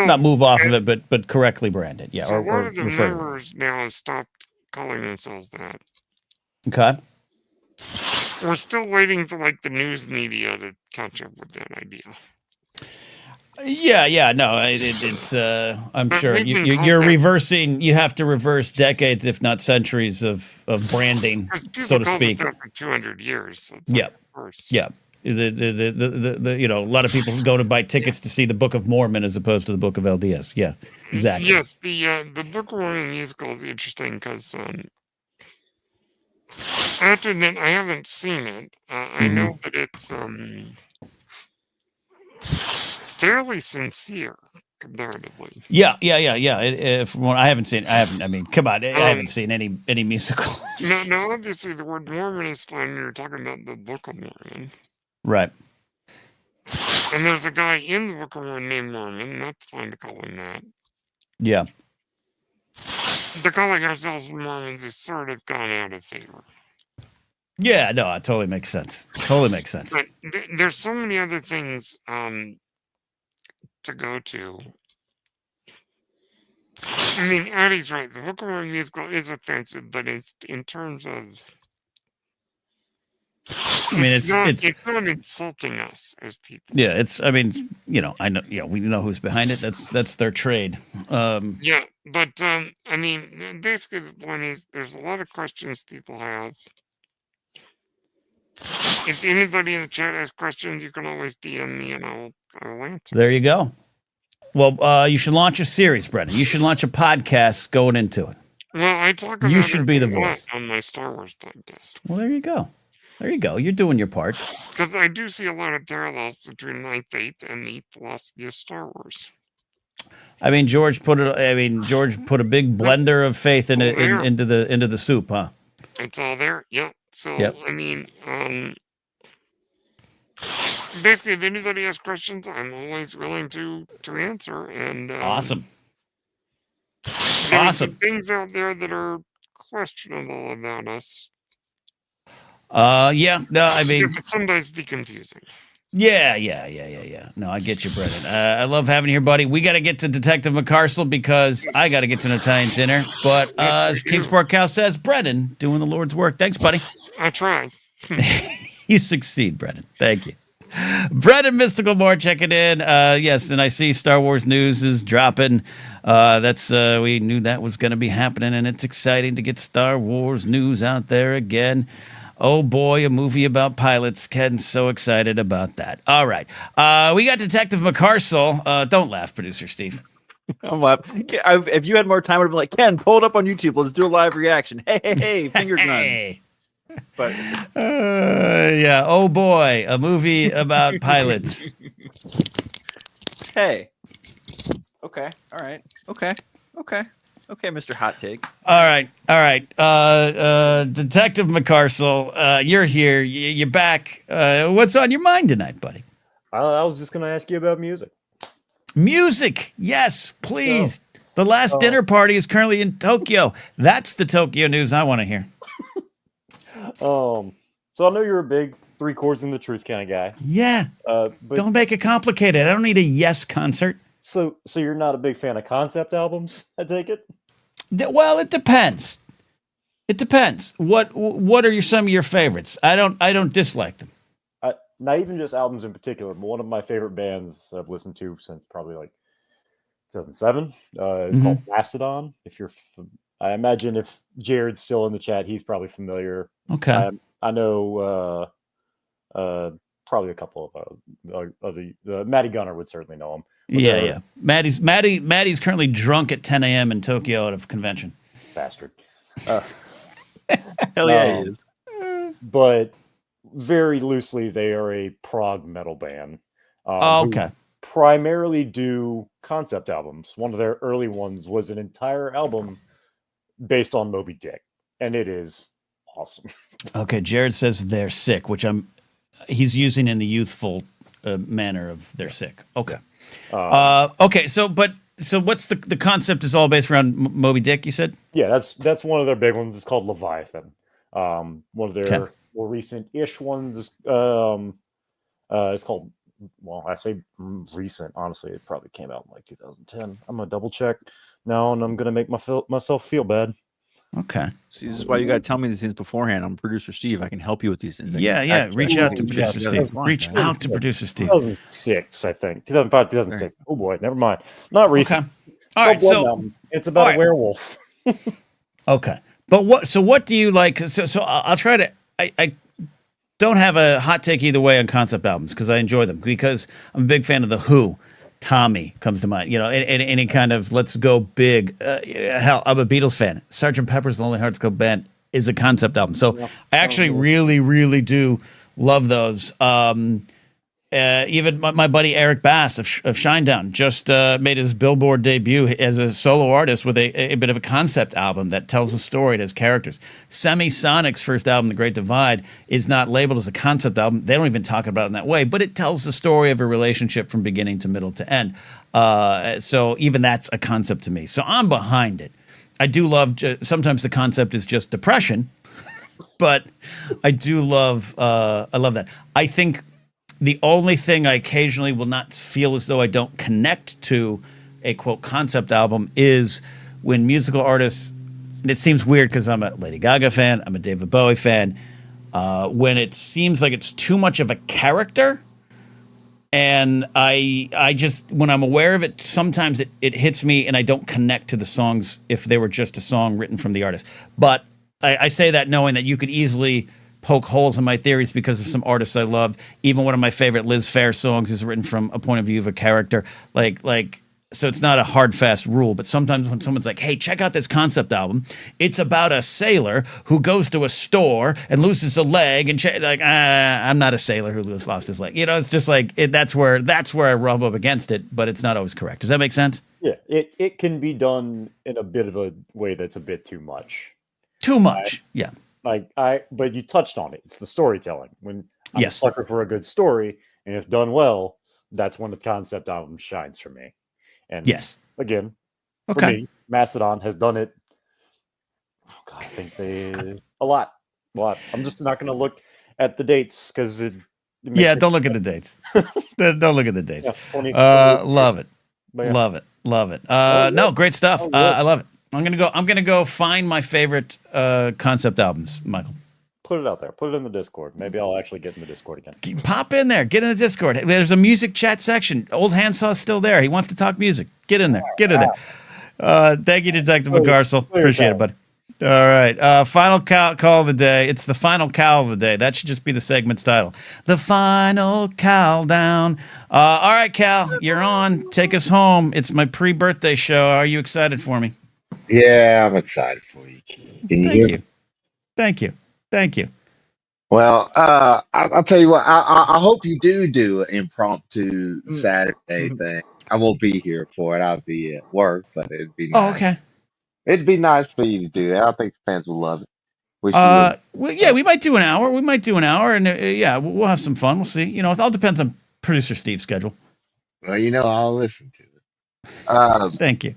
not move off of it, but correctly brand it. Yeah. So a lot of the members now have stopped calling themselves that. Okay. We're still waiting for the news media to catch up with that idea. Yeah, no, it's. I'm sure you're reversing. You have to reverse decades, if not centuries, of branding, so to speak. For 200 years. So yeah. The a lot of people go to buy tickets to see the Book of Mormon as opposed to the Book of LDS. Yeah, exactly. Yes, the Book of Mormon musical is interesting because after that I haven't seen it. I know that it's fairly sincere comparatively. Yeah. From what I haven't seen, I mean, come on, I haven't seen any musicals. No, obviously the word Mormon is fine. You're talking about the Book of Mormon, Right? And there's a guy in the Book of Mormon named Mormon. That's fine to call him that. Yeah. The calling ourselves Mormons is sort of gone out of favor. Yeah, no, it totally makes sense. Totally makes sense. But there's so many other things to go to. I mean, Addie's right. The Book of Mormon musical is offensive, but it's in terms of. I mean, it's not insulting us as people. Yeah, it's. I mean, I know. Yeah, we know who's behind it. That's their trade. Yeah, but I mean, basically the point is, there's a lot of questions people have. If anybody in the chat has questions, you can always DM me and I'll answer. There you go. Well, you should launch a series, Brendan. You should launch a podcast going into it. Well, I talk about you should be the voice on my Star Wars podcast. Well, there you go. There you go. You're doing your part. Because I do see a lot of parallels between 9th, 8th, and the philosophy of Star Wars. I mean, George put a big blender of faith into the soup, huh? It's all there. Yeah. So I mean, basically, if anybody has questions, I'm always willing to answer. And awesome. There's some things out there that are questionable about us. Yeah. No, I mean, it can sometimes be confusing. Yeah. No, I get you, Brendan. I love having you here, buddy. We got to get to Detective McCarcel because I got to get to an Italian dinner. But Kingsport Cow says, Brendan, doing the Lord's work. Thanks, buddy. I try. You succeed, Brendan. Thank you. Brendan Mystical More checking in. Yes, and I see Star Wars news is dropping. We knew that was going to be happening, and it's exciting to get Star Wars news out there again. Oh boy, a movie about pilots. Ken's so excited about that. All right. We got Detective McCarcel. Don't laugh, producer Steve. I'm laughing. If you had more time, I would have been like, Ken, pull it up on YouTube. Let's do a live reaction. Hey, finger guns. But yeah. Oh boy, a movie about pilots. Hey. Okay. All right. Okay, Mr. Hot Take. All right. Detective McCarcel, you're here. You're back. What's on your mind tonight, buddy? I was just going to ask you about music. Music, yes, please. The last dinner party is currently in Tokyo. That's the Tokyo news I want to hear. So I know you're a big 3 chords in the truth kind of guy. Yeah. But don't make it complicated. I don't need a Yes concert. So you're not a big fan of concept albums, I take it? Well, it depends. It depends. What are some of your favorites? I don't dislike them. Not even just albums in particular, but one of my favorite bands I've listened to since probably like 2007 is called Mastodon. I imagine if Jared's still in the chat, he's probably familiar. Okay. I know probably a couple of the Matty Gunner would certainly know him. Yeah. Maddie's currently drunk at 10 a.m. in Tokyo at a convention. Bastard. Hell yeah, he is. But very loosely, they are a prog metal band. Okay. Primarily do concept albums. One of their early ones was an entire album based on Moby Dick, and it is awesome. Okay, Jared says they're sick, which he's using in the youthful manner of they're sick. Okay. Okay. So what's the concept is all based around Moby Dick, you said? Yeah, that's one of their big ones. It's called Leviathan. One of their more recent-ish ones is it's called, well, I say recent. Honestly, it probably came out in like 2010. I'm going to double check now, and I'm going to make myself feel bad. Okay. See, this is why you got to tell me these things beforehand. I'm producer Steve. I can help you with these things. Yeah. Reach out to producer Steve. Reach out to producer Steve. 2006, I think. 2005, 2006. Oh boy, never mind. Not recent. Okay. All right. So it's about a werewolf. Okay. But what do you like? So I'll try to. don't have a hot take either way on concept albums because I enjoy them. Because I'm a big fan of the Who. Tommy comes to mind. Any kind of let's go big. Hell, I'm a Beatles fan. Sgt. Pepper's Lonely Hearts Club Band is a concept album. So I actually really, really do love those. Even my buddy Eric Bass of Shinedown just made his Billboard debut as a solo artist with a bit of a concept album that tells a story. It has characters. Semisonic's first album, The Great Divide, is not labeled as a concept album. They don't even talk about it in that way, but it tells the story of a relationship from beginning to middle to end. So even that's a concept to me. So I'm behind it. I do love, sometimes the concept is just depression, but I do love, I love that. I think the only thing I occasionally will not feel as though I don't connect to a quote concept album is when musical artists, and it seems weird because I'm a Lady Gaga fan, I'm a David Bowie fan, when it seems like it's too much of a character. And I just, when I'm aware of it, sometimes it hits me and I don't connect to the songs if they were just a song written from the artist. But I say that knowing that you could easily poke holes in my theories because of some artists I love. Even one of my favorite Liz Phair songs is written from a point of view of a character. So it's not a hard, fast rule, but sometimes when someone's like, hey, check out this concept album, it's about a sailor who goes to a store and loses a leg and I'm not a sailor who lost his leg. It's just like, that's where I rub up against it, but it's not always correct. Does that make sense? Yeah, it can be done in a bit of a way that's a bit too much. Too much, yeah. But you touched on it. It's the storytelling. When I'm a Yes. sucker for a good story, and if done well, that's when the concept album shines for me. And yes, again, okay. For me, Mastodon has done it. Oh God, I think a lot. I'm just not going to look at the dates because don't look at the dates. Don't look at the dates. Yeah, love it, love it. No, great stuff. I love it. I'm gonna go find my favorite concept albums, Michael. Put it out there. Put it in the Discord. Maybe I'll actually get in the Discord again. Pop in there. Get in the Discord. There's a music chat section. Old Handsaw's still there. He wants to talk music. Get in there. Get in there. Thank you, Detective McGarcel. Appreciate it, buddy. All right. Final call of the day. It's the final cow of the day. That should just be the segment's title. The final cow down. All right, Cal, you're on. Take us home. It's my pre-birthday show. Are you excited for me? Yeah, I'm excited for you. Thank you. Well, I'll tell you what. I hope you do an impromptu Saturday thing. I won't be here for it. I'll be at work, but it'd be nice. Oh, okay. It'd be nice for you to do that. I think the fans will love it. Well, yeah, we might do an hour. And we'll have some fun. We'll see. It all depends on producer Steve's schedule. Well, I'll listen to it. Thank you.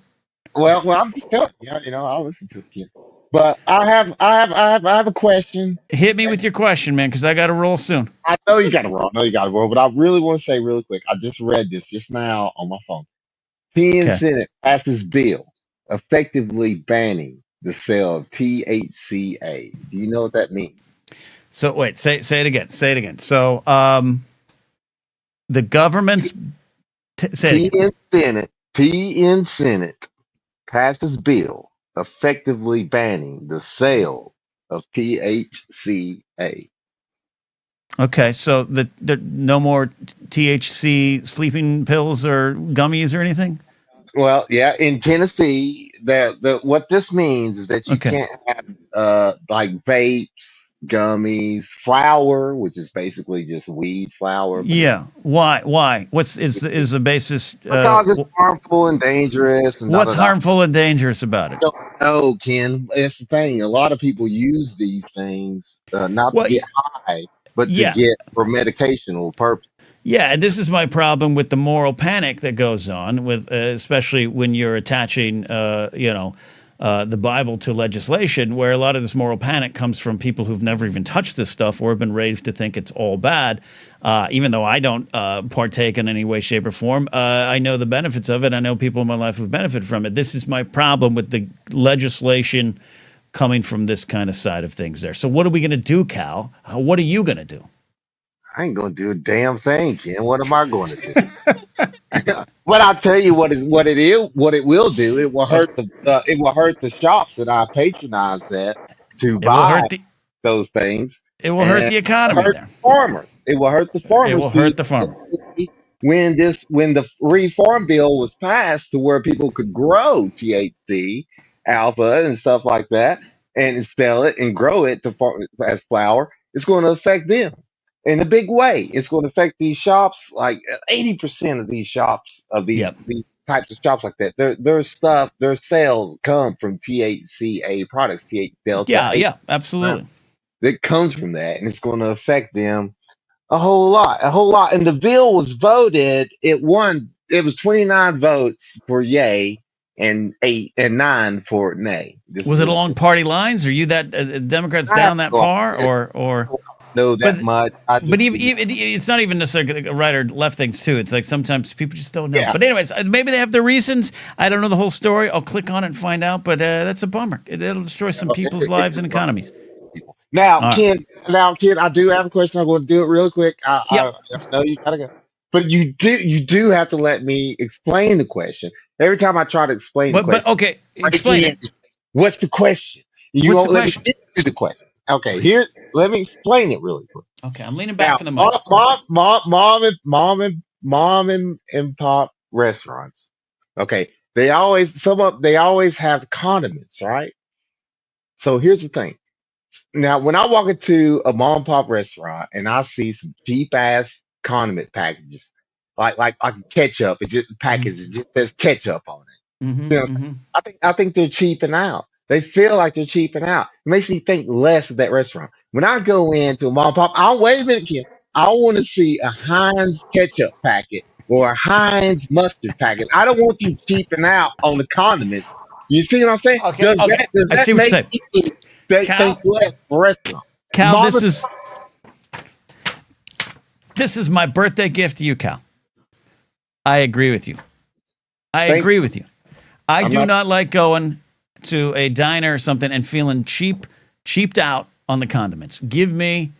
Well, I'm just telling you. I'll listen to it again. But I have a question. Hit me with your question, man, because I got to roll soon. I know you got to roll. But I really want to say really quick. I just read this just now on my phone. PN Senate passes bill effectively banning the sale of THCA. Do you know what that means? So wait, say it again. So the government's PN Senate passes bill effectively banning the sale of THCA. Okay, so the no more THC sleeping pills or gummies or anything? Well, yeah, in Tennessee, what this means is that you can't have like vapes, gummies, flour, which is basically just weed flour. Yeah. Why? What's is the basis? Because it's harmful and dangerous. And what's harmful and dangerous about it? I don't know, Ken. It's the thing. A lot of people use these things not to get high, but to get for medicational purpose. Yeah, and this is my problem with the moral panic that goes on with, especially when you're attaching, the Bible to legislation, where a lot of this moral panic comes from people who've never even touched this stuff or have been raised to think it's all bad. Even though I don't partake in any way, shape, or form, I know the benefits of it. I know people in my life who've benefited from it. This is my problem with the legislation coming from this kind of side of things there. So what are we going to do, Cal? What are you going to do? I ain't gonna do a damn thing, Ken. What am I going to do? But I'll tell you what it will do. It will hurt the shops that I patronize to buy those things. It will hurt the economy there. Farmers. It will hurt the farmers. It will hurt the farmer. When the Reform Bill was passed to where people could grow THC, alpha, and stuff like that, and sell it and grow it as flour, it's going to affect them in a big way. It's going to affect these shops. Like 80% of these shops these types of shops like that, their sales come from THCA products. Yeah, absolutely. It comes from that, and it's going to affect them a whole lot. And the bill was voted. It won. It was 29 votes for yay and 9 for nay. Was it along party lines? Are you that Democrats down that far, or? Know that much. But even it's not even necessarily right or left things too. It's like sometimes people just don't know. Yeah. But anyways, maybe they have their reasons. I don't know the whole story. I'll click on it and find out. But that's a bummer. It'll destroy some people's lives and economies. Now, Ken, I do have a question. I'm going to do it real quick. I know you gotta go, but you do have to let me explain the question. Every time I try to explain the question, but okay, explain it. What's the question? You won't let me get to the question. Okay, here, let me explain it really quick. Okay, I'm leaning back from the mic. Mom and pop restaurants. Okay, they always have condiments, right? So here's the thing. Now, when I walk into a mom and pop restaurant and I see some cheap ass condiment packages, like ketchup, it just it just says ketchup on it. I think they're cheaping out. They feel like they're cheaping out. It makes me think less of that restaurant. When I go into a mom and pop, wait a minute, Ken. I want to see a Heinz ketchup packet or a Heinz mustard packet. I don't want you cheaping out on the condiments. You see what I'm saying? Okay, does that make you think less for restaurant? Cal, this is my birthday gift to you, Cal. I agree with you. I do not like going to a diner or something and feeling cheaped out on the condiments. Give me,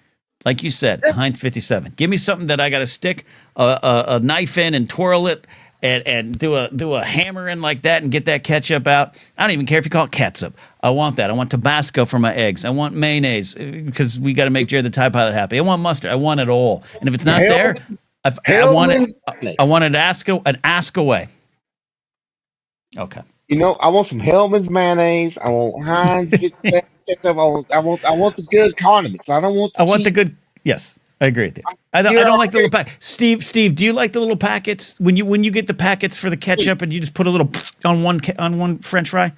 like you said, Heinz 57. Give me something that I got to stick a knife in and twirl it and do a hammer in like that and get that ketchup out. I don't even care if you call it ketchup. I want that. I want Tabasco for my eggs. I want mayonnaise because we got to make Jared the Tide Pilot happy. I want mustard. I want it all. And if it's not there, I want it an ask away. Okay. I want some Hellman's mayonnaise. I want Heinz ketchup. I want the good condiments. I don't want. The good. Yes, I agree with you. I don't like the little pack. Steve, do you like the little packets when you get the packets for the ketchup and you just put a little on one French fry?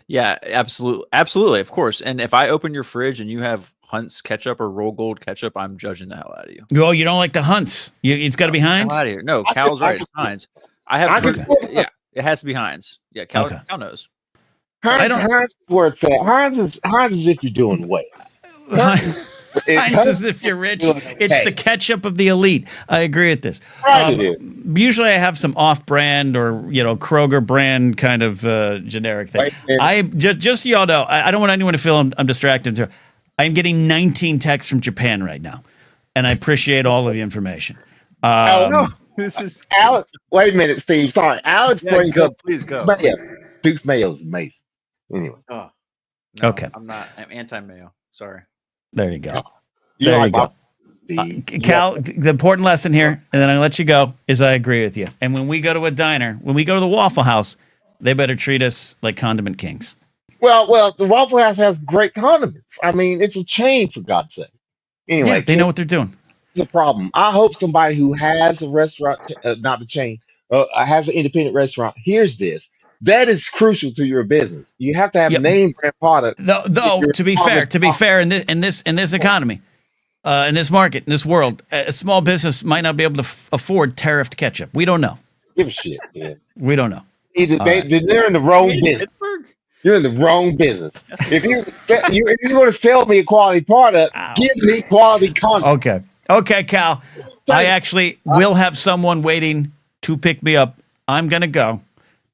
Yeah, absolutely, of course. And if I open your fridge and you have Hunt's ketchup or Roll Gold ketchup, I'm judging the hell out of you. Oh, you don't like the Hunt's? It's got to be Heinz. Out of here. No, Cal's right. It's Heinz. Yeah. It has to be Heinz. Yeah, Cal knows. Heinz is where it's at. Heinz is if you're doing well. Heinz is if you're rich. It's the ketchup of the elite. I agree with this. Usually I have some off-brand or Kroger brand kind of generic thing. I just so y'all know, I don't want anyone to feel I'm distracted. I'm getting 19 texts from Japan right now, and I appreciate all of the information. No. This is Alex. Wait a minute, Steve. Sorry, Alex brings up. Please go. Mayo. Duke's mayo is amazing. Anyway. Oh, no, okay. I'm anti-mayo. Sorry. There you go. There you go. Cal, the important lesson here, and then I'll let you go, is I agree with you. And when we go to a diner, when we go to the Waffle House, they better treat us like condiment kings. Well, the Waffle House has great condiments. I mean, it's a chain, for God's sake. Anyway, they know what they're doing. A problem. I hope somebody who has a restaurant, not the chain, has an independent restaurant hears this. That is crucial to your business. You have to have name brand product. Though to be fair, in this economy, in this market, in this world, a small business might not be able to afford tariffed ketchup. We don't know. Give a shit, man. We don't know. They're in the wrong business. You're in the wrong business. If you're going to sell me a quality product, give me quality content. Okay, Cal. I actually will have someone waiting to pick me up. I'm going to go.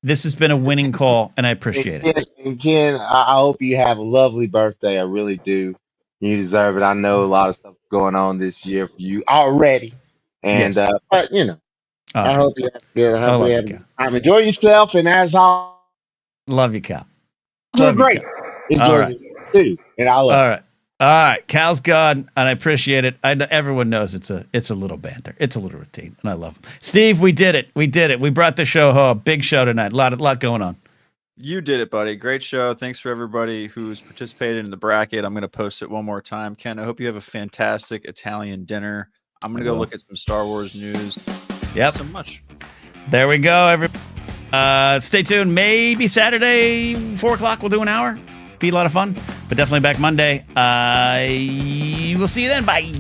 This has been a winning call, and I appreciate it. And Ken, I hope you have a lovely birthday. I really do. You deserve it. I know a lot of stuff going on this year for you already. And, but, I hope you have good. I hope you have a good time. Enjoy yourself, and as always, love you, Cal. Doing great. Enjoy yourself, too. And I love All right. All right, Cal's gone, and I appreciate it. Everyone knows it's a little banter. It's a little routine, and I love it. Steve, we did it. We did it. We brought the show home. Big show tonight. A lot going on. You did it, buddy. Great show. Thanks for everybody who's participated in the bracket. I'm going to post it one more time. Ken, I hope you have a fantastic Italian dinner. I'm going to go look at some Star Wars news. Yep. Thanks so much. There we go, everybody. Stay tuned. Maybe Saturday, 4 o'clock, we'll do an hour. Be a lot of fun. But definitely back Monday. We'll see you then. Bye.